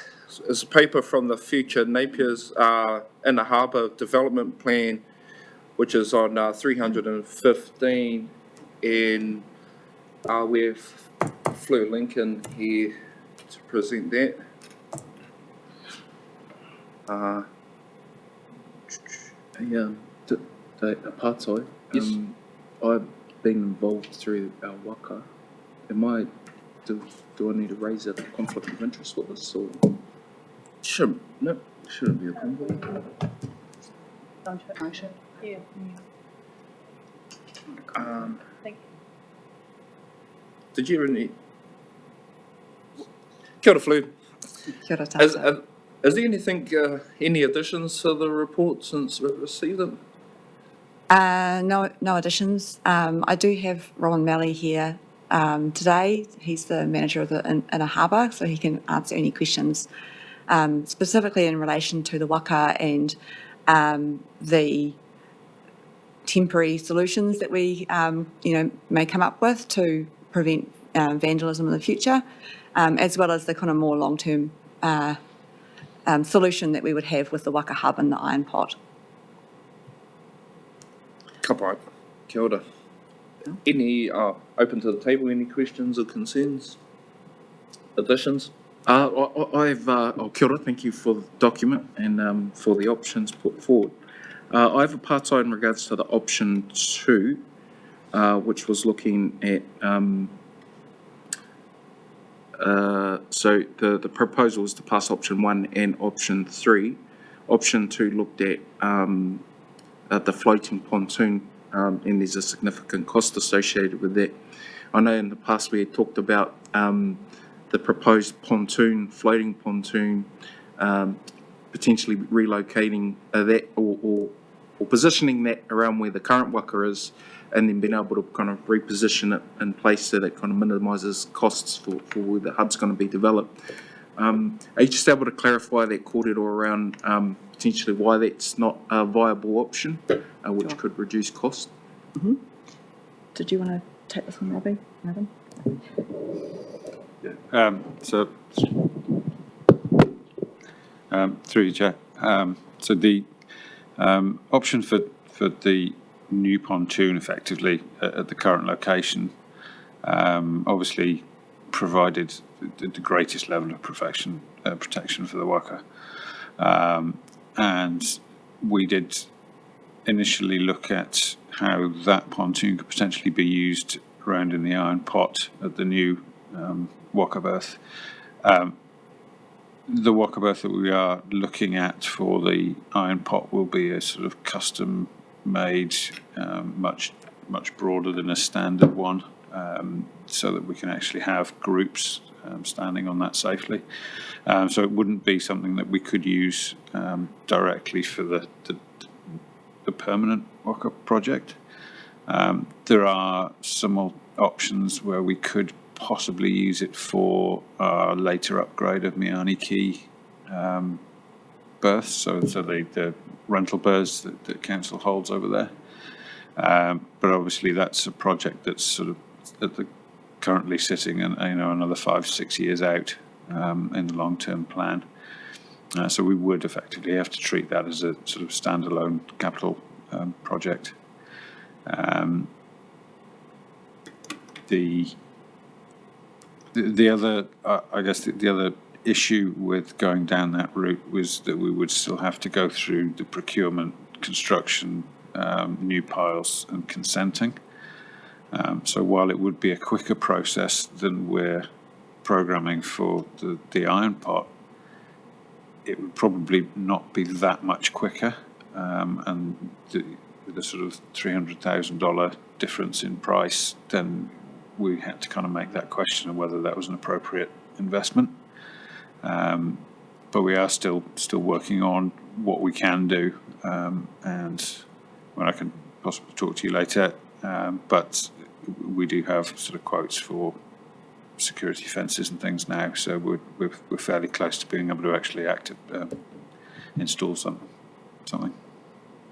It's a paper from the Future Napier's in the Harbour Development Plan, which is on 315, and we have Fleur Lincoln here to present that. Apartheid. Yes. I've been involved through our waka. Do I need to raise a conflict of interest with this, or? Shouldn't be a problem. Yeah. Thank you. Did you any? Kia ora, Fleur. Kia ora tātou. Is there anything, any additions to the report since we've received them? No additions. I do have Rowan Malley here today. He's the manager of the Inner Harbour, so he can answer any questions specifically in relation to the waka and the temporary solutions that we, may come up with to prevent vandalism in the future, as well as the kind of more long-term solution that we would have with the waka hub and the iron pot. Ka pai. Kia ora. Any, open to the table, any questions or concerns? Additions? Kia ora, thank you for the document and for the options put forward. I have a part-side in regards to the option 2, which was looking at, so the proposal was to pass option 1 and option 3. Option 2 looked at the floating pontoon, and there's a significant cost associated with that. I know in the past we had talked about the proposed pontoon, floating pontoon, potentially relocating that or positioning that around where the current waka is, and then being able to kind of reposition it in place so that kind of minimises costs for where the hub's going to be developed. Are you just able to clarify that kōrero around potentially why that's not a viable option, which could reduce cost? Mm-hmm. Did you want to take this one, Robbie? Adam? Through you, Chair. So the option for the new pontoon effectively at the current location obviously provided the greatest level of protection for the waka. And we did initially look at how that pontoon could potentially be used around in the iron pot at the new walker berth. The walker berth that we are looking at for the iron pot will be a sort of custom made, much broader than a standard one, so that we can actually have groups standing on that safely. So it wouldn't be something that we could use directly for the permanent walker project. There are some options where we could possibly use it for our later upgrade of MAORI berths, so the rental berths that council holds over there. But obviously that's a project that's sort of currently sitting another 5-6 years out in the long-term plan. So we would effectively have to treat that as a sort of standalone capital project. The other, I guess, the other issue with going down that route was that we would still have to go through the procurement, construction, new piles and consenting. So while it would be a quicker process than we're programming for the iron pot, it would probably not be that much quicker, and the sort of $300,000 difference in price, then we had to kind of make that question of whether that was an appropriate investment. But we are still working on what we can do, and when I can possibly talk to you later, but we do have sort of quotes for security fences and things now, so we're fairly close to being able to actually install something.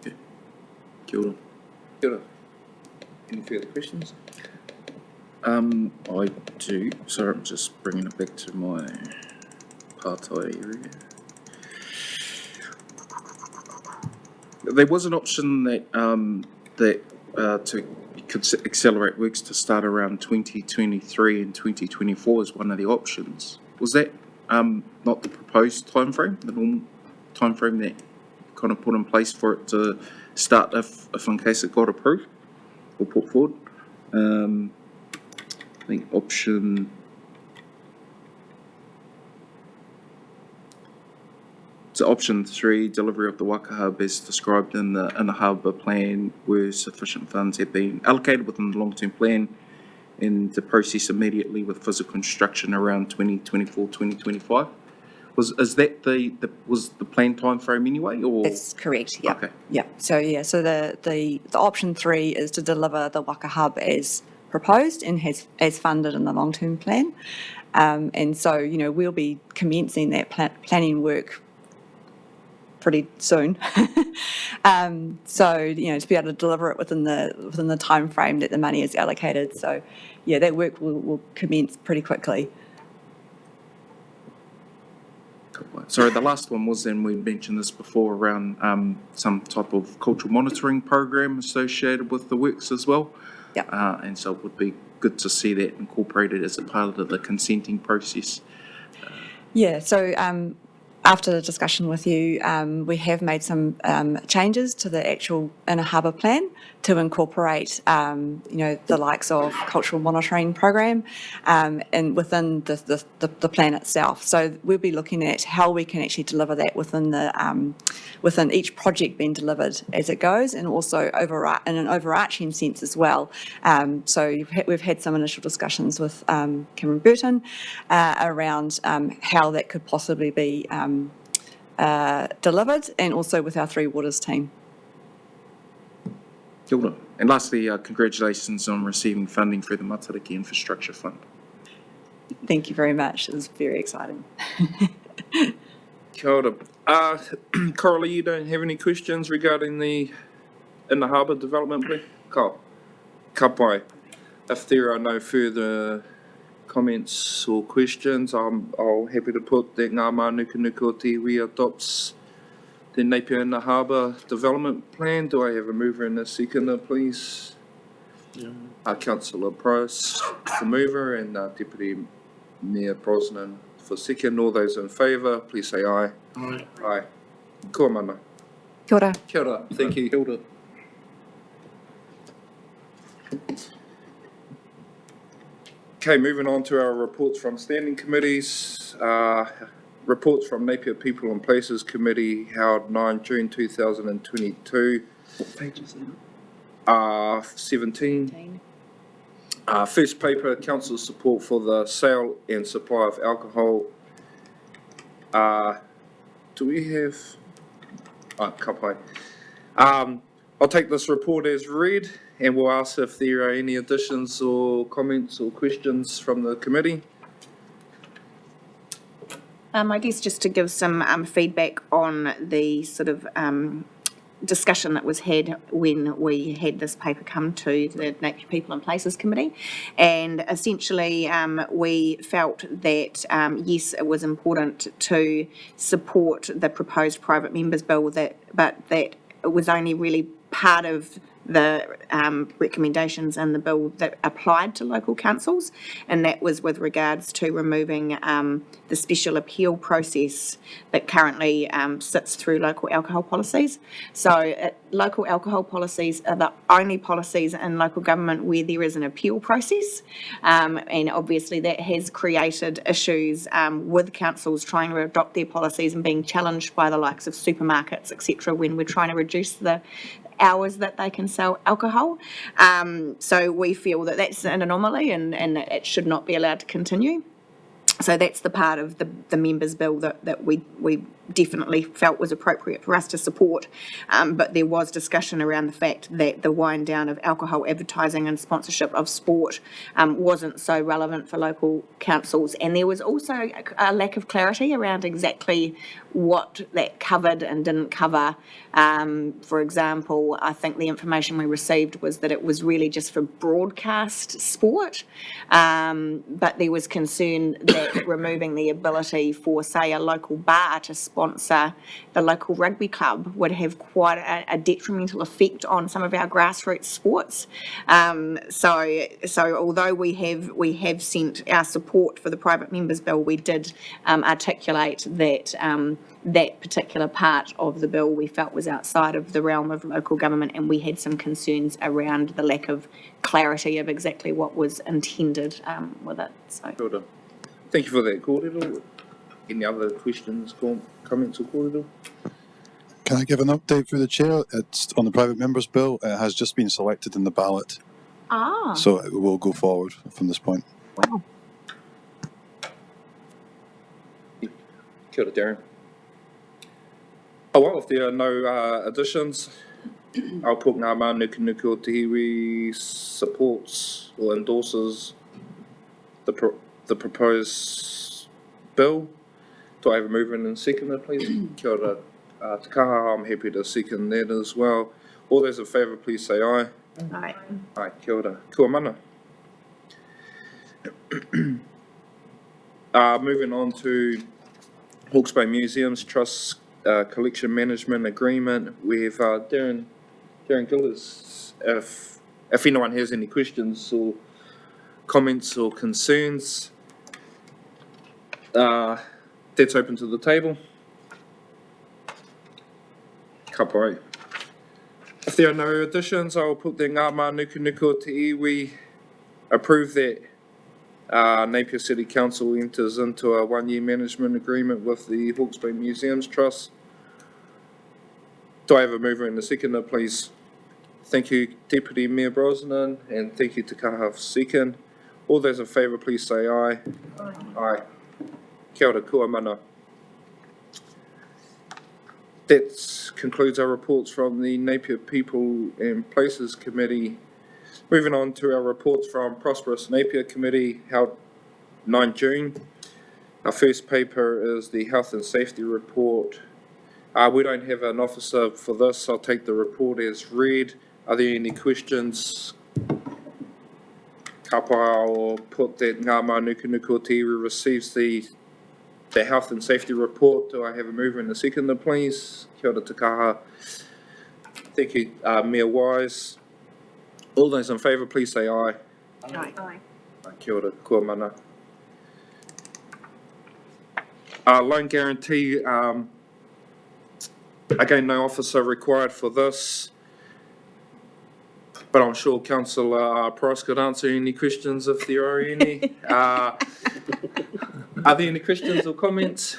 Okay. Kia ora. Kia ora. Any further questions? I do. Sorry, I'm just bringing it back to my partai area. There was an option that to accelerate works to start around 2023 and 2024 as one of the options. Was that not the proposed timeframe, the normal timeframe that kind of put in place for it to start if in case it got approved or put forward? I think option option 3, delivery of the Waka Hub as described in the harbour plan, where sufficient funds have been allocated within the long-term plan, and the process immediately with physical construction around 2024, 2025. Was the planned time frame anyway, or? That's correct, yeah. Okay. Yeah, so the option 3 is to deliver the Waka Hub as proposed and as funded in the long-term plan. And so, we'll be commencing that planning work pretty soon. So, to be able to deliver it within the time frame that the money is allocated. So, yeah, that work will commence pretty quickly. Sorry, the last one was, and we mentioned this before, around some type of cultural monitoring program associated with the works as well. Yeah. And so it would be good to see that incorporated as a part of the consenting process. Yeah, so after the discussion with you, we have made some changes to the actual inner harbour plan to incorporate, the likes of cultural monitoring program and within the plan itself. So we'll be looking at how we can actually deliver that within each project being delivered as it goes, and also in an overarching sense as well. So we've had some initial discussions with Cameron Burton around how that could possibly be delivered, and also with our Three Waters team. Kia ora. And lastly, congratulations on receiving funding through the Matariki Infrastructure Fund. Thank you very much. It was very exciting. Kia ora. Coralie, you don't have any questions regarding the inner harbour development plan? Ka pai. If there are no further comments or questions, I'll happy to put that NGΑ MΑNUKANUKA o te iwi adopts the Napier Inner Harbour Development Plan. Do I have a mover and a seconder, please? Yeah. Councillor Price, the mover, and Deputy Mayor Brosnan for second. All those in favour, please say aye. Aye. Aye. Kua mana. Kia ora. Kia ora. Thank you. Kia ora. Okay, moving on to our reports from standing committees. Reports from Napier People and Places Committee held 9 June 2022. What page is that? 17. First paper, council support for the sale and supply of alcohol. Do we have? Kapai. I'll take this report as read and we'll ask if there are any additions or comments or questions from the committee. I guess just to give some feedback on the sort of discussion that was had when we had this paper come to the Napier People and Places Committee. And essentially, we felt that, yes, it was important to support the proposed private members bill, but that it was only really part of the recommendations in the bill that applied to local councils, and that was with regards to removing the special appeal process that currently sits through local alcohol policies. So local alcohol policies are the only policies in local government where there is an appeal process, and obviously that has created issues with councils trying to adopt their policies and being challenged by the likes of supermarkets, etc., when we're trying to reduce the hours that they can sell alcohol. So we feel that that's an anomaly and it should not be allowed to continue. So that's the part of the members' bill that we definitely felt was appropriate for us to support. But there was discussion around the fact that the wind down of alcohol advertising and sponsorship of sport wasn't so relevant for local councils. And there was also a lack of clarity around exactly what that covered and didn't cover. For example, I think the information we received was that it was really just for broadcast sport, but there was concern that removing the ability for, say, a local bar to sponsor the local rugby club would have quite a detrimental effect on some of our grassroots sports. So although we have sent our support for the private members bill, we did articulate that that particular part of the bill we felt was outside of the realm of local government, and we had some concerns around the lack of clarity of exactly what was intended with it. So. Thank you for that, Kōrero. Any other questions, comments or kōrero? Can I give an update through the chair? It's on the private members bill. It has just been selected in the ballot. So it will go forward from this point. Wow. Kia ora, Darren. Oh, well, if there are no additions, I'll put NGΑ MΑNUKANUKA o te iwi supports or endorses the proposed bill. Do I have a movement and seconder, please? Kia ora, Te Kaha, I'm happy to second that as well. All those in favour, please say aye. Aye. Aye, kia ora. Kua mana. Moving on to Hawke's Bay Museums Trust Collection Management Agreement. We have Darren Gillis. If anyone has any questions or comments or concerns, that's open to the table. Kapai. If there are no additions, I will put the NGΑ MANUKANUKA o te iwi approve that Napier City Council enters into a 1-year management agreement with the Hawke's Bay Museums Trust. Do I have a mover and a seconder, please? Thank you, Deputy Mayor Brosnan, and thank you, Te Kaha, for second. All those in favour, please say aye. Aye. Aye. Kia ora, kua mana. That concludes our reports from the Napier People and Places Committee. Moving on to our reports from Prosperous Napier Committee, held 9 June. Our first paper is the Health and Safety Report. We don't have an officer for this. I'll take the report as read. Are there any questions? Kapa, I'll put that NGA MANUKANUKA o te iwi receives the Health and Safety Report. Do I have a mover and a seconder, please? Kia ora, Te Kaha. Thank you, Mayor Wise. All those in favour, please say aye. Aye. Aye. Kia ora, kua mana. Loan guarantee, again, no officer required for this. but I'm sure Councillor Price could answer any questions if there are any. Are there any questions or comments?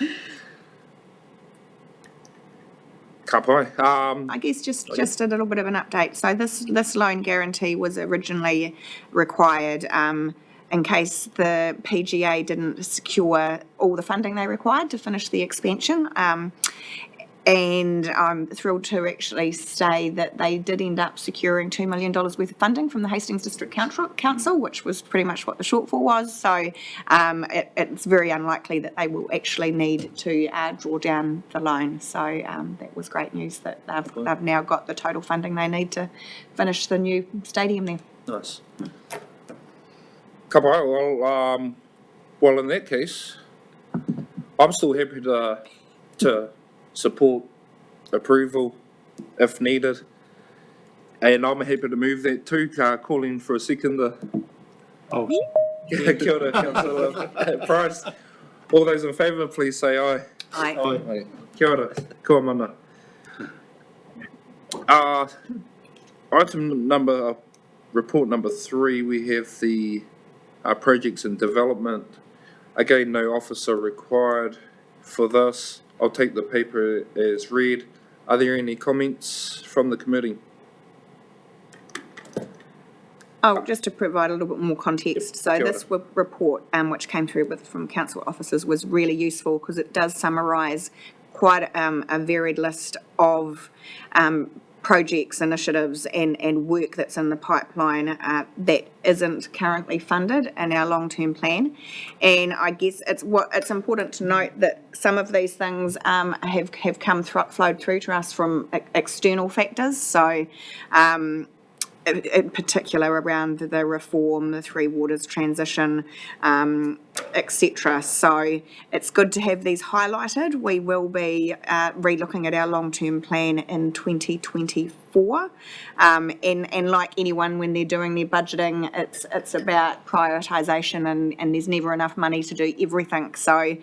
Ka pai. I guess just a little bit of an update. So this loan guarantee was originally required in case the PGA didn't secure all the funding they required to finish the expansion. And I'm thrilled to actually say that they did end up securing $2 million worth of funding from the Hastings District Council, which was pretty much what the shortfall was. So it's very unlikely that they will actually need to draw down the loan. So that was great news that they've now got the total funding they need to finish the new stadium there. Nice. Ka pai. Well, in that case, I'm still happy to support approval if needed, and I'm happy to move that too. Calling for a seconder. Oh, Kia ora, Councillor Price. All those in favour, please say aye. Aye. Aye. Kia ora, kua mana. Report number 3, we have the projects and development. Again, no officer required for this. I'll take the paper as read. Are there any comments from the committee? Oh, just to provide a little bit more context. So this report, which came through from council officers, was really useful because it does summarise quite a varied list of projects, initiatives and work that's in the pipeline that isn't currently funded in our long-term plan. And I guess it's important to note that some of these things have flowed through to us from external factors. So in particular around the reform, the Three Waters transition, etc. So it's good to have these highlighted. We will be re-looking at our long-term plan in 2024. And like anyone, when they're doing their budgeting, it's about prioritisation and there's never enough money to do everything. So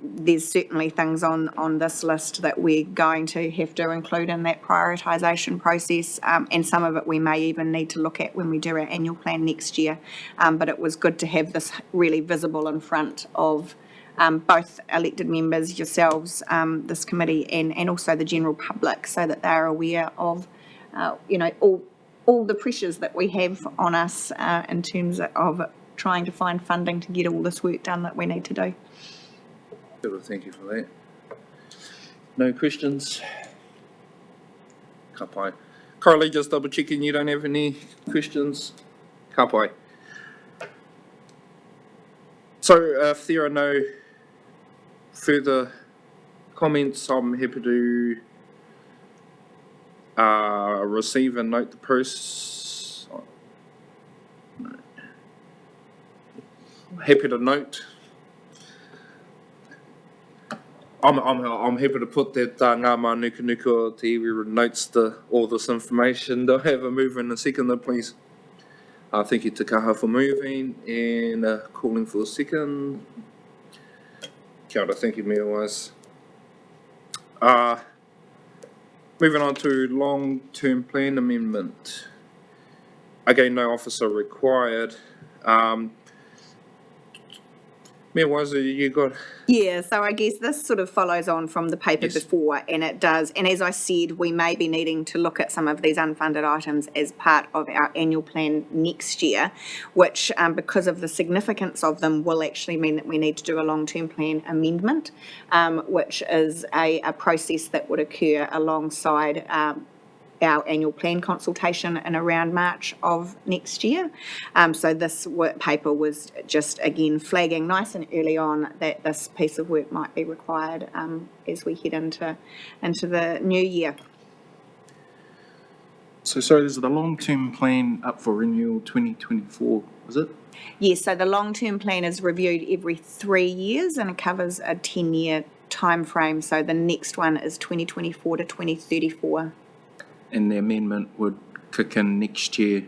there's certainly things on this list that we're going to have to include in that prioritisation process, and some of it we may even need to look at when we do our annual plan next year. But it was good to have this really visible in front of both elected members, yourselves, this committee, and also the general public, so that they're aware of, all the pressures that we have on us in terms of trying to find funding to get all this work done that we need to do. Good, thank you for that. No questions? Ka pai. Carly, just double checking you don't have any questions? Ka pai. So if there are no further comments, I'm happy to receive and note the process. Happy to note. I'm happy to put that NGΑ MΑNUKANUKA to iwi notes all this information. Do I have a mover and a seconder, please? Thank you, Te Kaha, for moving and calling for a second. Kia ora, thank you, Mayor Wise. Moving on to long-term plan amendment. Again, no officer required. Mayor Wise, you got... Yeah, so I guess this sort of follows on from the paper before, and it does. And as I said, we may be needing to look at some of these unfunded items as part of our annual plan next year, which, because of the significance of them, will actually mean that we need to do a long-term plan amendment, which is a process that would occur alongside our annual plan consultation in around March of next year. So this paper was just, again, flagging nice and early on that this piece of work might be required as we head into the new year. So sorry, is the long-term plan up for renewal 2024, is it? Yes, so the long-term plan is reviewed every 3 years and it covers a 10-year time frame. So the next one is 2024 to 2034. And the amendment would kick in next year.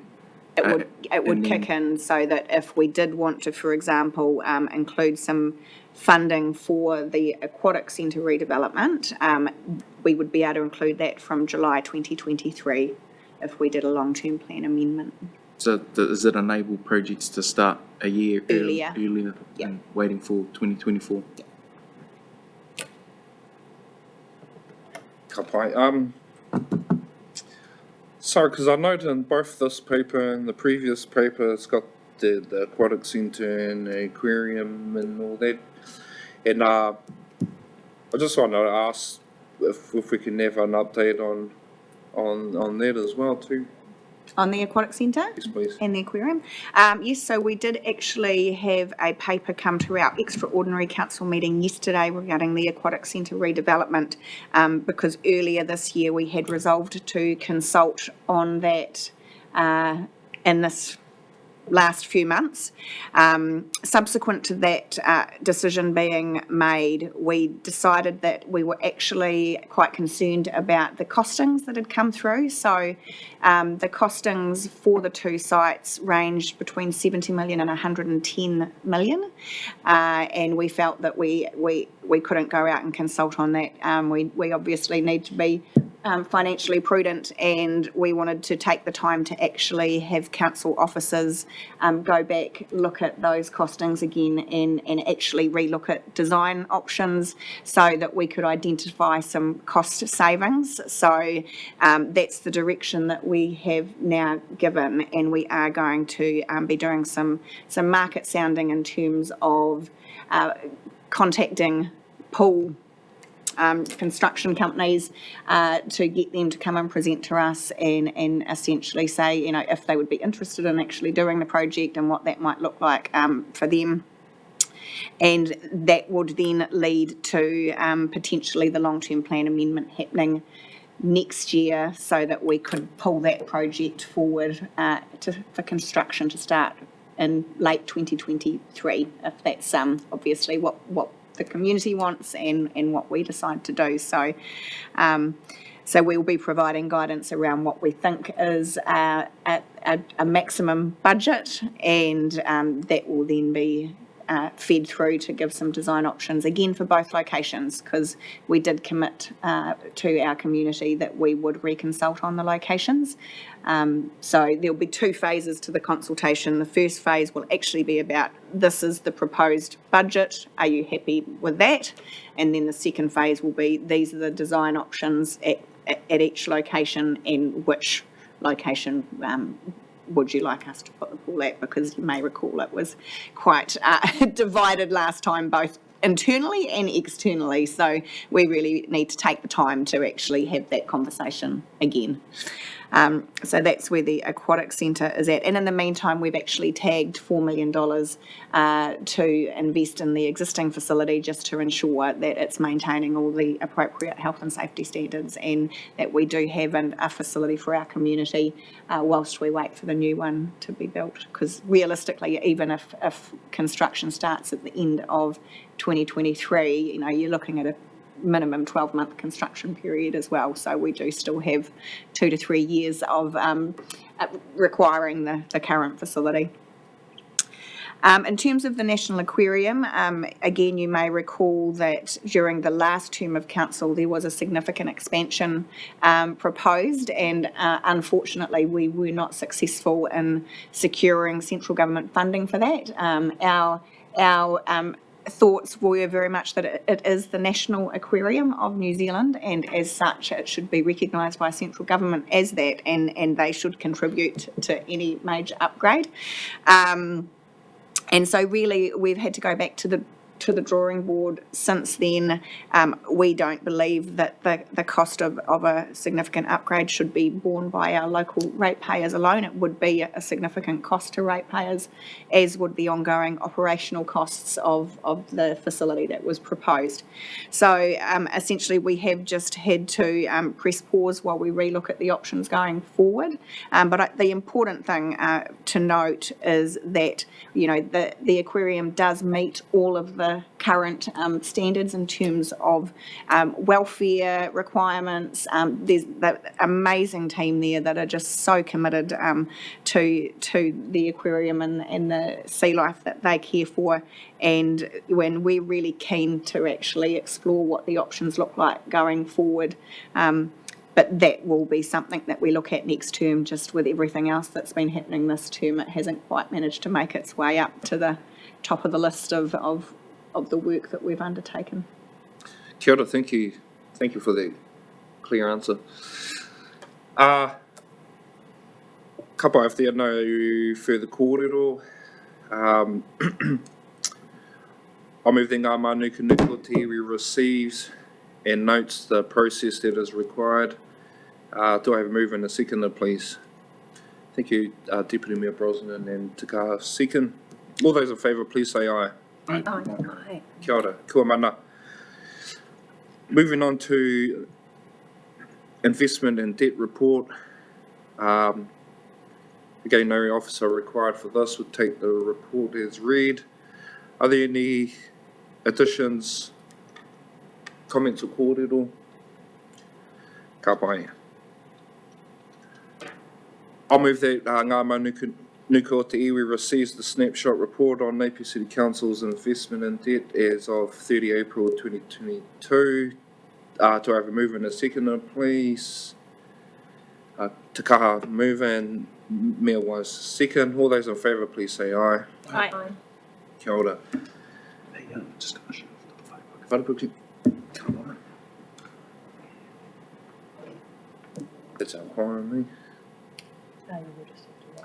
It would kick in so that if we did want to, for example, include some funding for the aquatic centre redevelopment, we would be able to include that from July 2023 if we did a long-term plan amendment. So does it enable projects to start a year Earlier. earlier Yep. than waiting for 2024? Ka pai. Sorry, because I noted in both this paper and the previous paper, it's got the aquatic centre and the aquarium and all that. And I just want to ask if we can have an update on that as well too. On the aquatic centre? Yes, please. And the aquarium? Yes, so we did actually have a paper come to our extraordinary council meeting yesterday regarding the aquatic centre redevelopment, because earlier this year we had resolved to consult on that in this last few months. Subsequent to that decision being made, we decided that we were actually quite concerned about the costings that had come through. So the costings for the two sites ranged between 70 million and 110 million. And we felt that we couldn't go out and consult on that. We obviously need to be financially prudent, and we wanted to take the time to actually have council officers go back, look at those costings again, and actually relook at design options so that we could identify some cost savings. So that's the direction that we have now given, and we are going to be doing some market sounding in terms of contacting pool construction companies to get them to come and present to us and essentially say, you know, if they would be interested in actually doing the project and what that might look like for them. And that would then lead to potentially the long-term plan amendment happening next year so that we could pull that project forward for construction to start in late 2023, if that's obviously what the community wants and what we decide to do. So so we'll be providing guidance around what we think is a maximum budget, and that will then be fed through to give some design options again for both locations, because we did commit to our community that we would reconsult on the locations. So there'll be two phases to the consultation. The first phase will actually be about, this is the proposed budget, are you happy with that? And then the second phase will be, these are the design options at each location, and which location would you like us to put the pool at? Because you may recall it was quite divided last time, both internally and externally. So we really need to take the time to actually have that conversation again. So that's where the aquatic centre is at. And in the meantime, we've actually tagged $4 million to invest in the existing facility just to ensure that it's maintaining all the appropriate health and safety standards, and that we do have a facility for our community whilst we wait for the new one to be built. Because realistically, even if construction starts at the end of 2023, you know, you're looking at a minimum 12-month construction period as well. So we do still have 2 to 3 years of requiring the current facility. In terms of the National Aquarium, again, you may recall that during the last term of council, there was a significant expansion proposed, and unfortunately, we were not successful in securing central government funding for that. Our thoughts were very much that it is the National Aquarium of New Zealand, and as such it should be recognised by central government as that, and they should contribute to any major upgrade. And so really we've had to go back to the drawing board since then. We don't believe that the cost of a significant upgrade should be borne by our local ratepayers alone. It would be a significant cost to ratepayers, as would the ongoing operational costs of the facility that was proposed. So essentially we have just had to press pause while we relook at the options going forward. But the important thing to note is that, you know, the aquarium does meet all of the current standards in terms of welfare requirements. There's the amazing team there that are just so committed to the aquarium and the sea life that they care for, and when we're really keen to actually explore what the options look like going forward. But that will be something that we look at next term, just with everything else that's been happening this term. It hasn't quite managed to make its way up to the top of the list of the work that we've undertaken. Kia ora, thank you. Thank you for the clear answer. Ka pai, if there are no further kōrero, I move that Ngā Mānukanuka Te Iwi receives and notes the process that is required. Do I have a move and a seconder, please? Thank you, Deputy Mayor Brosnan and Te Kaha second. All those in favour, please say aye. Aye. Kia ora, kua mana. Moving on to investment and debt report. Again, no officer required for this. We'll take the report as read. Are there any additions, comments or kōrero? Ka pai. I'll move that Ngā Mānukanuka Te Iwi receives the snapshot report on Napier City Council's investment and debt as of 30 April 2022. Do I have a move and a seconder, please? Te Kaha move and Mayor Wise second. All those in favour, please say aye. Aye. Kia ora. Wharapuki. Come on. It's our quorum,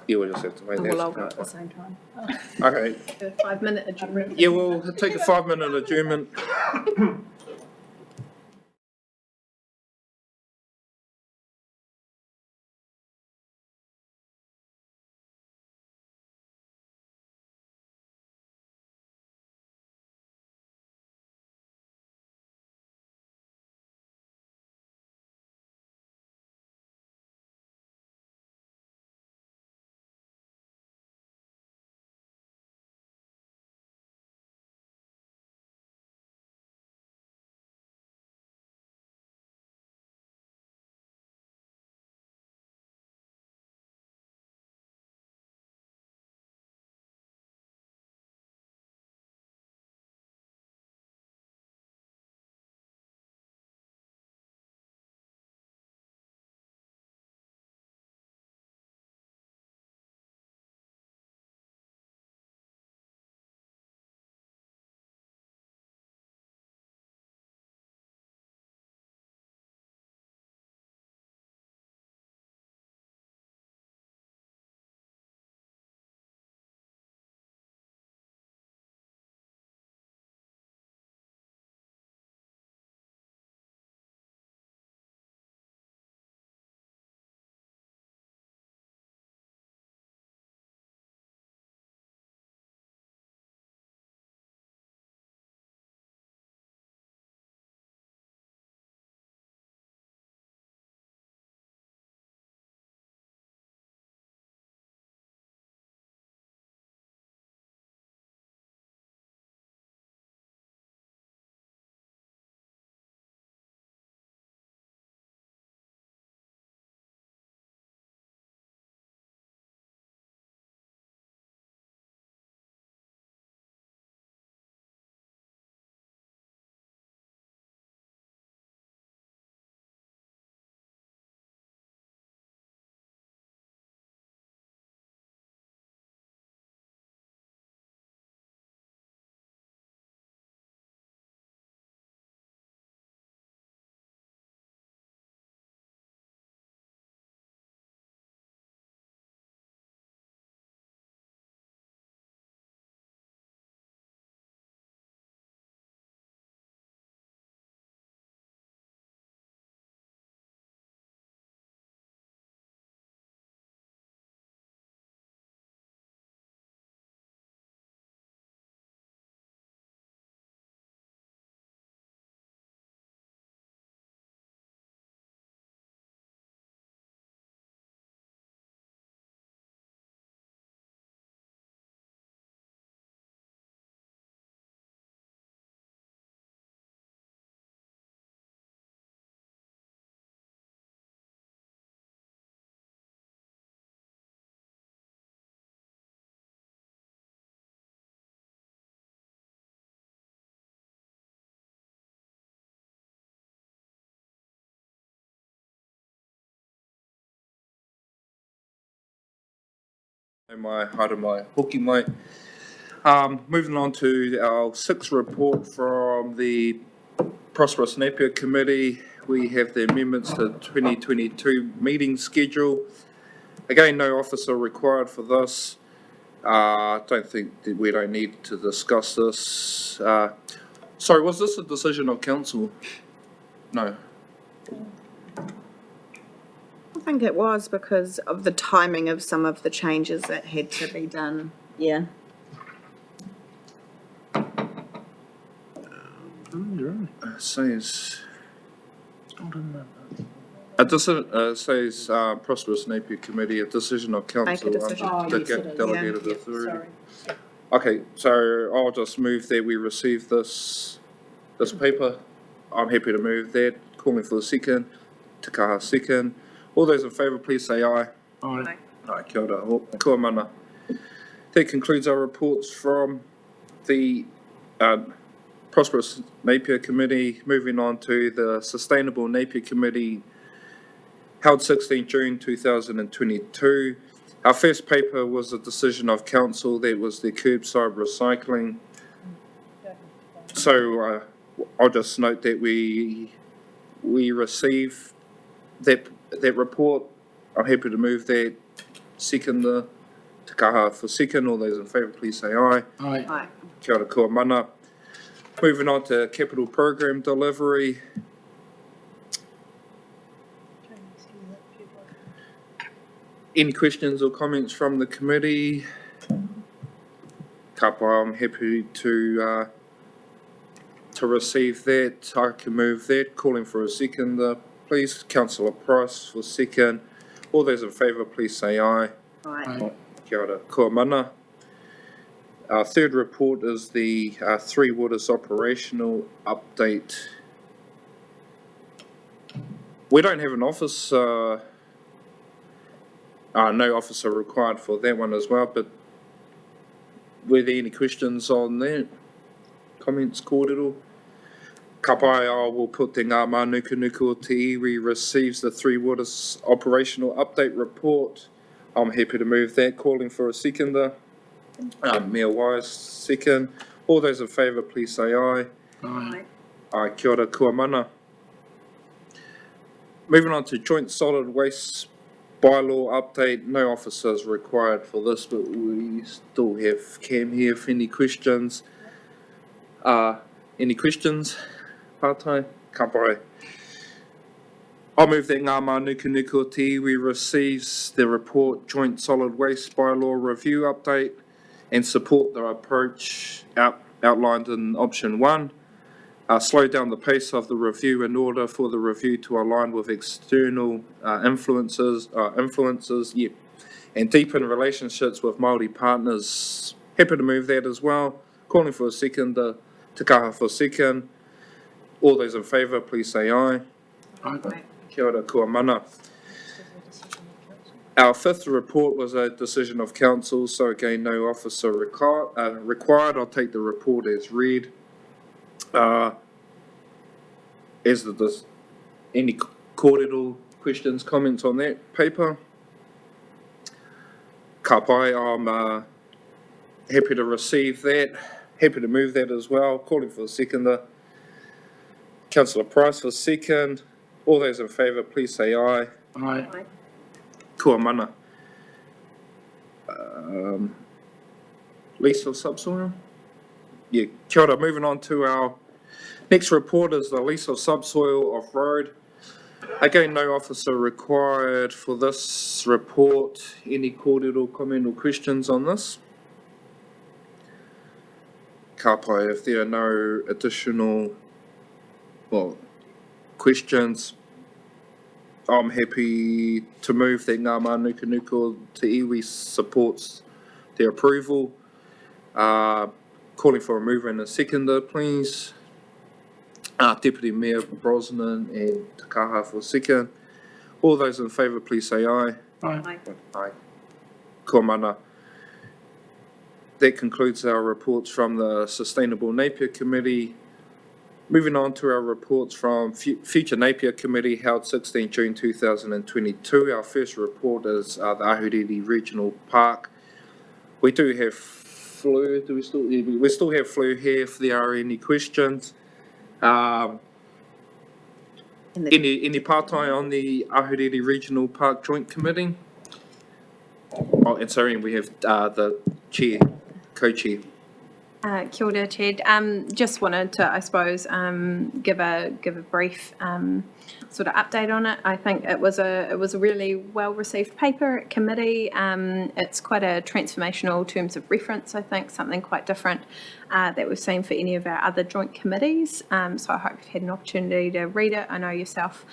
yeah, we'll just have to wait. Well, I'll go at the same time. Okay. 5-minute adjournment. Yeah, we'll take a 5-minute adjournment. Mai, haere mai, hoki mai. Moving on to our sixth report from the Prosperous Napier Committee, we have the amendments to 2022 meeting schedule. Again, no officer required for this. I don't think that we don't need to discuss this. Sorry, was this a decision of council? No. I think it was because of the timing of some of the changes that had to be done. Yeah. Says says Prosperous Napier Committee, a decision of council. Make a decision. Delegated authority. Okay, so I'll just move that we receive this paper. I'm happy to move that. Calling for the second. Te kaha second. All those in favour, please say aye. Aye. Aye, kia ora. Kua mana. That concludes our reports from the Prosperous Napier Committee. Moving on to the Sustainable Napier Committee, held 16 June 2022. Our first paper was a decision of council. That was the curbside recycling. So I'll just note that we receive that report. I'm happy to move that. Second the te kaha for second. All those in favour, please say aye. Aye. Aye. Kia ora kua mana. Moving on to capital program delivery. Any questions or comments from the committee? Kapa, I'm happy to receive that. I can move that. Calling for a second, please. Councillor Price for second. All those in favour, please say aye. Aye. Kia ora kua mana. Our third report is the Three Waters operational update. We don't have an office, no officer required for that one as well, but were there any questions on that? Comments, kōrero? Ka pai, I will put the NGΑ MΑNUKANUKA o te iwi receives the Three Waters operational update report. I'm happy to move that. Calling for a seconder. Mayor Wise, second. All those in favour, please say aye. Aye. Aye, kia ora kua mana. Moving on to joint solid waste bylaw update. No officers required for this, but we still have Cam here if any questions. Any questions? Pātai? Ka pai. I'll move that NGAA MANUKANUKA o te iwi receives the report joint solid waste bylaw review update and support the approach outlined in option 1. Slow down the pace of the review in order for the review to align with external influences, and deepen relationships with Māori partners. Happy to move that as well. Calling for a second, te kaha for second. All those in favour, please say aye. Aye. Kia ora kua mana. Our fifth report was a decision of council, so again, no officer required. I'll take the report as read. Any kōrero questions, comments on that paper? Ka pai, I'm happy to receive that. Happy to move that as well. Calling for the seconder. Councillor Price for second. All those in favour, please say aye. Aye. Kua mana. Lease of subsoil? Yeah, kia ora. Moving on to our next report is the lease of subsoil off-road. Again, no officer required for this report. Any kōrero, comment or questions on this? Ka pai, if there are no additional questions, I'm happy to move that NGAA MANUKANUKA o te iwi supports the approval. Calling for a mover and a seconder, please. Deputy Mayor Brosnan and te kaha for second. All those in favour, please say aye. Aye. Aye. Kua mana. That concludes our reports from the Sustainable Napier Committee. Moving on to our reports from Future Napier Committee, held 16 June 2022. Our first report is the Ahuriri Regional Park. We do have Fleur, do we still? We still have Fleur here if there are any questions. Any part-time on the Ahuriri Regional Park Joint Committee? Oh, and sorry, we have the chair, co-chair. Kia ora, Ted. Just wanted to, I suppose, give a brief sort of update on it. I think it was a really well received paper at committee. It's quite a transformational terms of reference. I think something quite different that we've seen for any of our other joint committees. So I hope you've had an opportunity to read it. I know yourself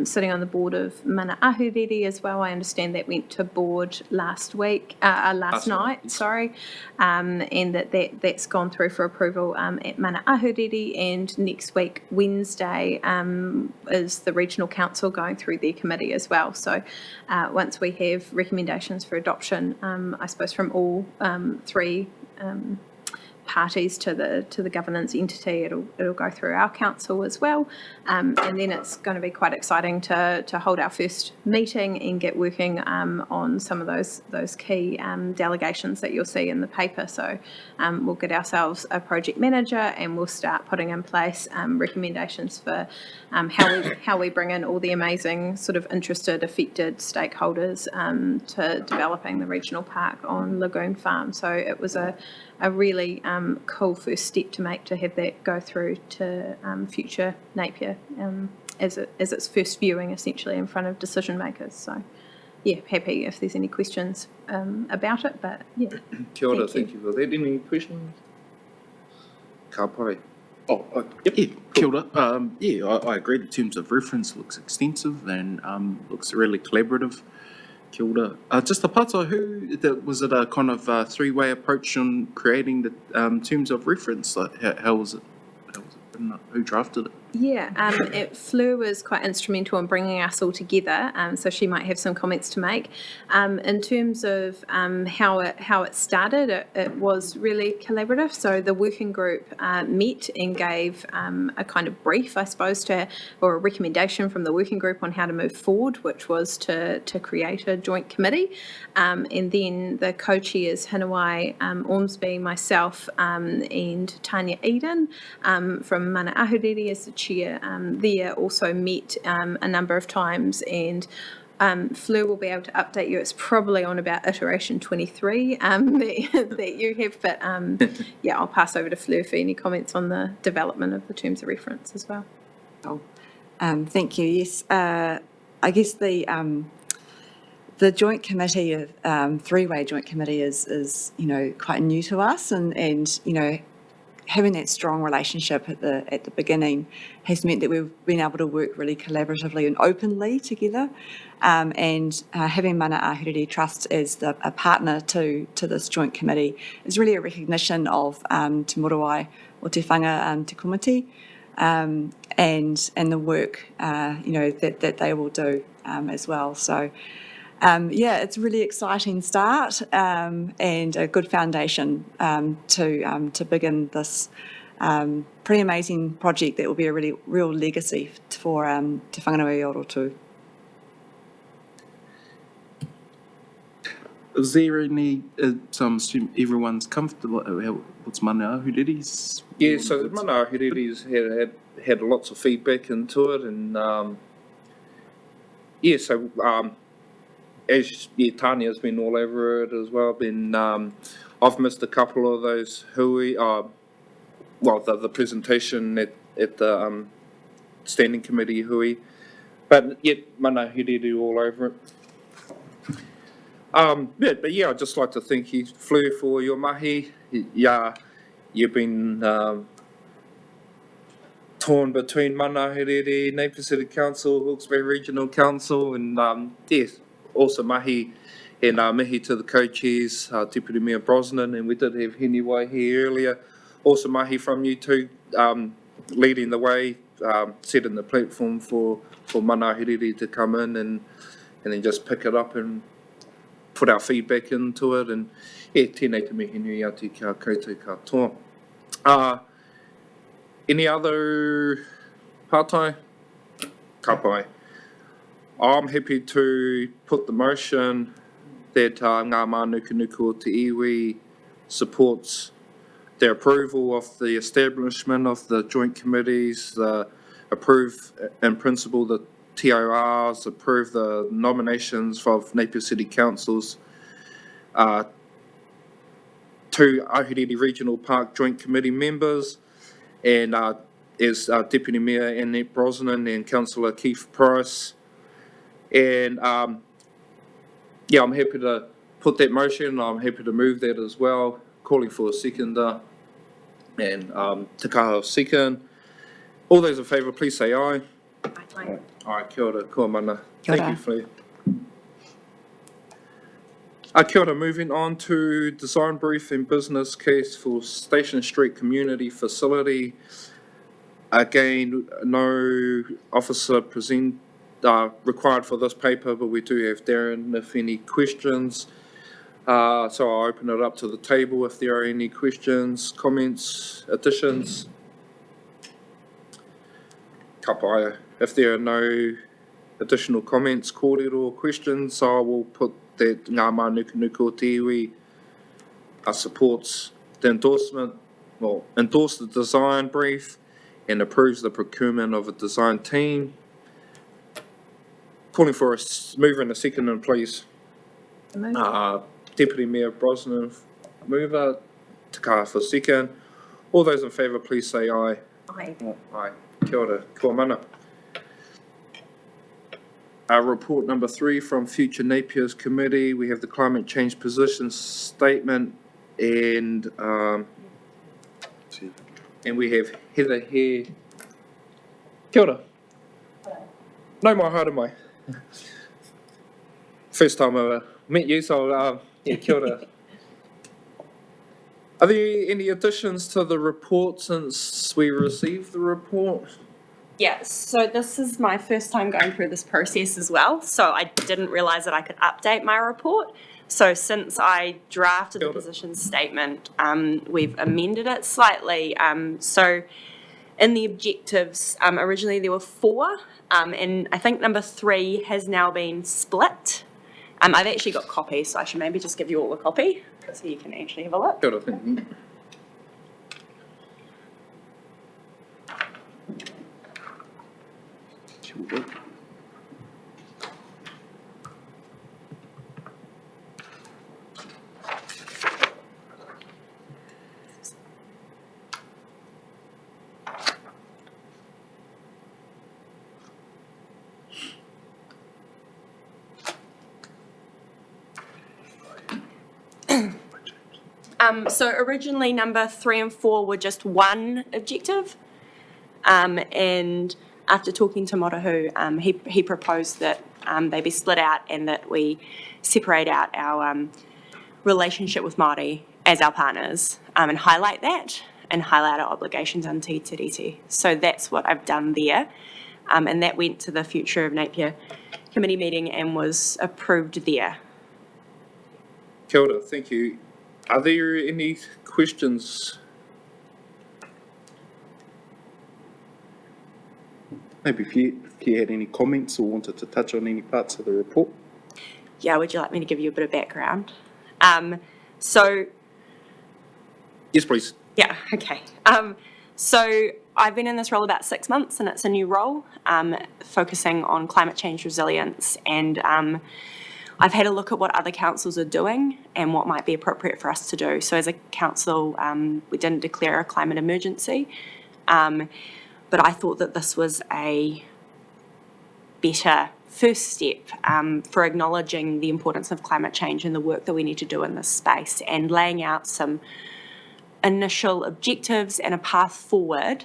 sitting on the board of Mana Ahuriri as well. I understand that went to board last night. Sorry, and that's gone through for approval at Mana Ahuriri, and next week Wednesday is the regional council going through their committee as well. So once we have recommendations for adoption, I suppose from all three parties to the governance entity, it'll go through our council as well, and then it's going to be quite exciting to hold our first meeting and get working on some of those key delegations that you'll see in the paper. So we'll get ourselves a project manager and we'll start putting in place recommendations for how we bring in all the amazing sort of interested, affected stakeholders to developing the regional park on Lagoon Farm. So it was a really cool first step to make, to have that go through to future Napier as its first viewing essentially in front of decision makers. So yeah, happy if there's any questions about it, but yeah. Kia ora, thank you for that. Any questions? Ka pai. Yep. Yeah, kia ora. I agree. The terms of reference looks extensive and looks really collaborative. Kia ora. Just the pātai, was it a kind of three-way approach on creating the terms of reference? Like how was it? Who drafted it? Yeah, Fleur was quite instrumental in bringing us all together, so she might have some comments to make. In terms of how it started, it was really collaborative. So the working group met and gave a kind of brief, I suppose, or a recommendation from the working group on how to move forward, which was to create a joint committee. And then the co-chairs, Hinawai Ormsby, myself, and Tanya Eden from Mana Ahuriri as the chair there, also met a number of times, and Fleur will be able to update you. It's probably on about iteration 23 that you have, but yeah, I'll pass over to Fleur for any comments on the development of the terms of reference as well. Thank you. Yes, I guess the joint committee, three-way joint committee is quite new to us, and having that strong relationship at the beginning has meant that we've been able to work really collaboratively and openly together, and having Mana Ahuriri Trust as a partner to this joint committee is really a recognition of Te Moruai o Te Whanga Te Komiti, and the work that they will do as well. So yeah, it's a really exciting start and a good foundation to begin this pretty amazing project that will be a really real legacy for Te Whanganui o Rotu. Is there any, so I'm assuming everyone's comfortable, what's Mana Ahuriri's? Yeah, so Mana Ahuriri's had lots of feedback into it, and yeah, so as Tanya's been all over it as well. I've missed a couple of those hui, the presentation at the standing committee hui, but yet Mana Ahuriri all over it. But yeah, I'd just like to thank you, Fleur, for your mahi. Yeah, you've been torn between Mana Ahuriri, Napier City Council, Hawke's Bay Regional Council, and yes, also mahi and mihi to the co-chairs, Deputy Mayor Brosnan, and we did have Hinawai here earlier. Also mahi from you two, leading the way, setting the platform for Mana Ahuriri to come in and then just pick it up and put our feedback into it, and yeah, tēnei te mihi nui atu kia koutou katoa. Any other pātai? Ka pai. I'm happy to put the motion that Ngā Mānukanuka o te iwi supports the approval of the establishment of the joint committees, approve in principle the TORs, approve the nominations of Napier City Councils, 2 Ahuriri Regional Park Joint Committee members, and as Deputy Mayor Annette Brosnan and Councillor Keith Price. And yeah, I'm happy to put that motion. I'm happy to move that as well. Calling for a seconder. And Te Kaha second. All those in favour, please say aye. Aye. Aye, kia ora, kua mana. Kia ora. Thank you, Flea. Kia ora, moving on to design brief and business case for Station Street Community Facility. Again, no officer required for this paper, but we do have Darren if any questions. So I'll open it up to the table if there are any questions, comments, additions. Kapai. If there are no additional comments, kōrero, or questions, I will put that Ngā Mānukanuka o te iwi supports the endorsement, well, endorse the design brief and approves the procurement of a design team. Calling for a mover and a seconder, please. Deputy Mayor Brosnan, mover. Te Kaha for second. All those in favour, please say aye. Aye. Aye. Kia ora, kua mana. Report number 3 from Future Napier's Committee. We have the Climate Change Position Statement, and we have Heather here. Kia ora. No mai haere mai. First time I've met you, so yeah, kia ora. Are there any additions to the report since we received the report? Yes, so this is my first time going through this process as well, so I didn't realise that I could update my report. So since I drafted the position statement, we've amended it slightly. So in the objectives, originally there were 4, and I think number 3 has now been split. I've actually got copies, so I should maybe just give you all a copy so you can actually have a look. Kia ora, thank you. So originally number 3 and 4 were just one objective, and after talking to Morahu, he proposed that they be split out and that we separate out our relationship with Māori as our partners, and highlight that and highlight our obligations under Te Tiriti. So that's what I've done there, and that went to the Future of Napier Committee meeting and was approved there. Kia ora, thank you. Are there any questions? Maybe if you had any comments or wanted to touch on any parts of the report? Yeah, would you like me to give you a bit of background? So Yes, please. yeah, okay. So I've been in this role about 6 months, and it's a new role, focusing on climate change resilience, and I've had a look at what other councils are doing and what might be appropriate for us to do. So as a council, we didn't declare a climate emergency, but I thought that this was a better first step for acknowledging the importance of climate change and the work that we need to do in this space, and laying out some initial objectives and a path forward,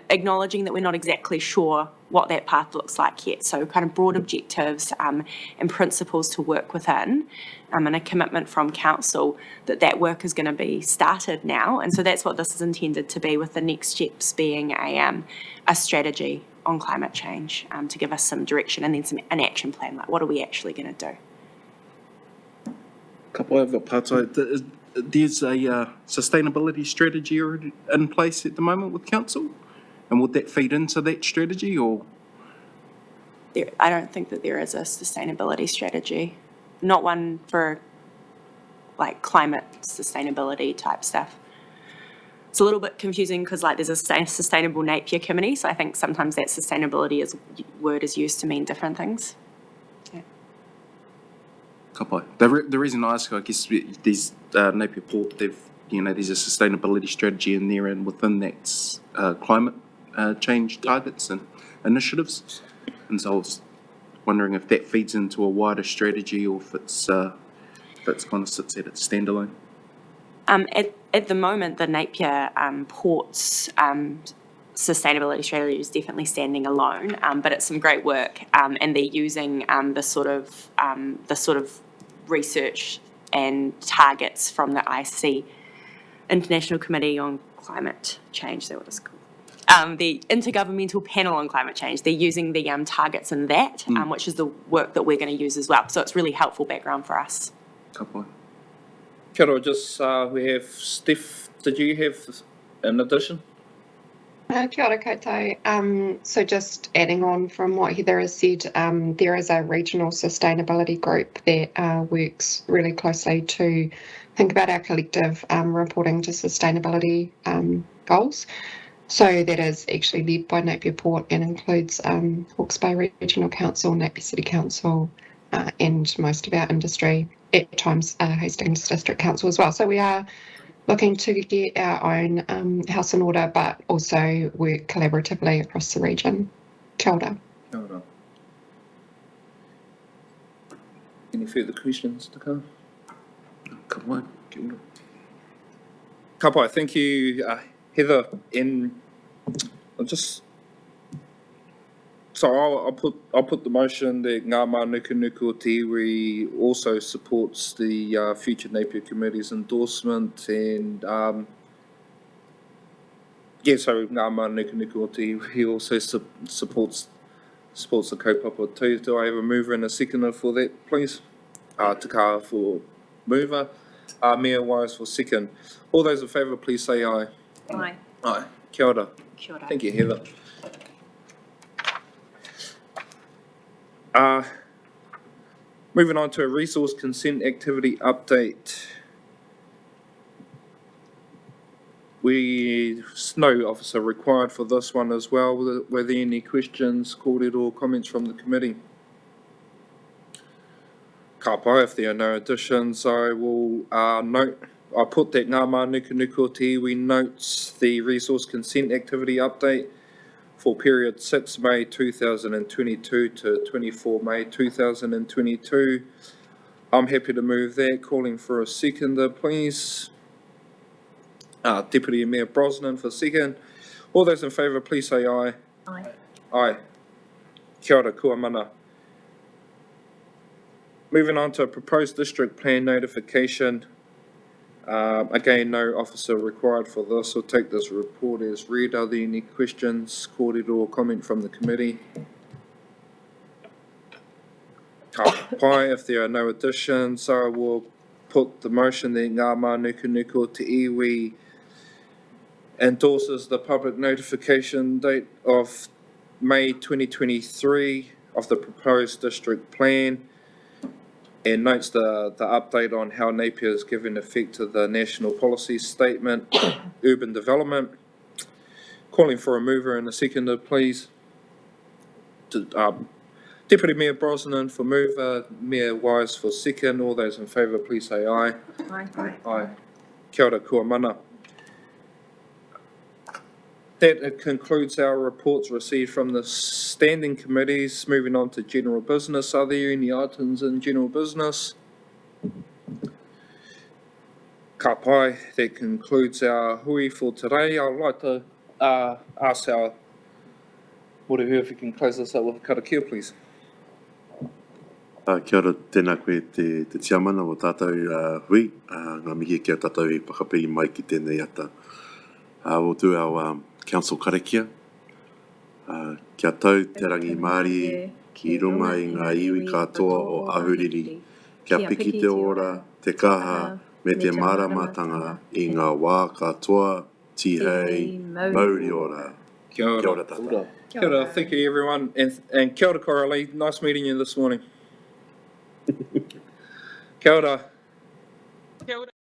acknowledging that we're not exactly sure what that path looks like yet. So kind of broad objectives and principles to work within, and a commitment from council that that work is going to be started now. And so that's what this is intended to be, with the next steps being a strategy on climate change, to give us some direction, and then an action plan, like what are we actually going to do. Couple I've got parts. There's a sustainability strategy already in place at the moment with council, and would that feed into that strategy, or? I don't think that there is a sustainability strategy. not one for like climate sustainability type stuff. It's a little bit confusing because like there's a sustainable Napier committee, so I think sometimes that sustainability word is used to mean different things. Yeah. Kapai. The reason I ask, I guess, these Napier Port, there's a sustainability strategy in there, and within that's climate change targets and initiatives. And so I was wondering if that feeds into a wider strategy or if it's kind of sits at its standalone. At the moment, the Napier Ports sustainability strategy is definitely standing alone, but it's some great work, and they're using the sort of research and targets from the IC, International Committee on Climate Change. Is that what it's called? The Intergovernmental Panel on Climate Change. They're using the targets in that, which is the work that we're going to use as well. So it's really helpful background for us. Kapai. Kia ora, just we have Steph. Did you have an addition? Kia ora koutou. So just adding on from what Heather has said, there is a regional sustainability group that works really closely to think about our collective reporting to sustainability goals. So that is actually led by Napier Port and includes Hawke's Bay Regional Council, Napier City Council, and most of our industry, at times Hastings District Council as well. So we are looking to get our own house in order, but also work collaboratively across the region. Kia ora. Kia ora. Any further questions to come? Come on. Kia ora. Kapai, thank you, Heather. And I'll just I'll put the motion that Ngā Mānukanuka o Te Iwi also supports the future Napier Committee's endorsement, and so Ngā Mānukanuka o Te Iwi also supports the kaupapa too. Do I have a mover and a seconder for that, please? Takawa for mover, Mia Wise for second. All those in favour, please say aye. Aye. Aye. Kia ora. Kia ora. Thank you, Heather. Moving on to a resource consent activity update. No officer required for this one as well. Were there any questions, kōrero, or comments from the committee? Ka pai, if there are no additions, I will note. I put that Ngā Mānukanuka o Te Iwi notes the resource consent activity update for period 6 May 2022 to 24 May 2022. I'm happy to move that. Calling for a seconder, please. Deputy Mayor Brosnan for second. All those in favour, please say aye. Aye. Aye. Kia ora, kua mana. Moving on to a proposed district plan notification. Again, no officer required for this. I'll take this report as read. Are there any questions, kōrero, or comment from the committee? Ka pai, if there are no additions, I will put the motion that Ngā Mānukanuka o Te Iwi endorses the public notification date of May 2023 of the proposed district plan, and notes the update on how Napier is giving effect to the National Policy Statement, Urban Development. Calling for a mover and a seconder, please. Deputy Mayor Brosnan for mover, Mayor Wise for second. All those in favour, please say aye. Aye. Aye. Kia ora, kua mana. That concludes our reports received from the standing committees. Moving on to general business. Are there any items in general business? Ka pai, that concludes our hui for today. I'd like to ask our whatever if you can close this up with a karakia, please. Kia ora, tēnā koe te tiamana o tātou hui. Ngā mihi kia tātou i whakapiri mai ki tēnei ata. We'll do our council karakia. Kia tau te rangi Māori ki runga i ngā iwi katoa o ahuriri. Kia piki te ora, te kaha, me te māramatanga i ngā wā katoa, tihei, mauri ora. Kia ora tata. Kia ora, thank you everyone. And kia ora Coralie, nice meeting you this morning. Kia ora. Kia ora.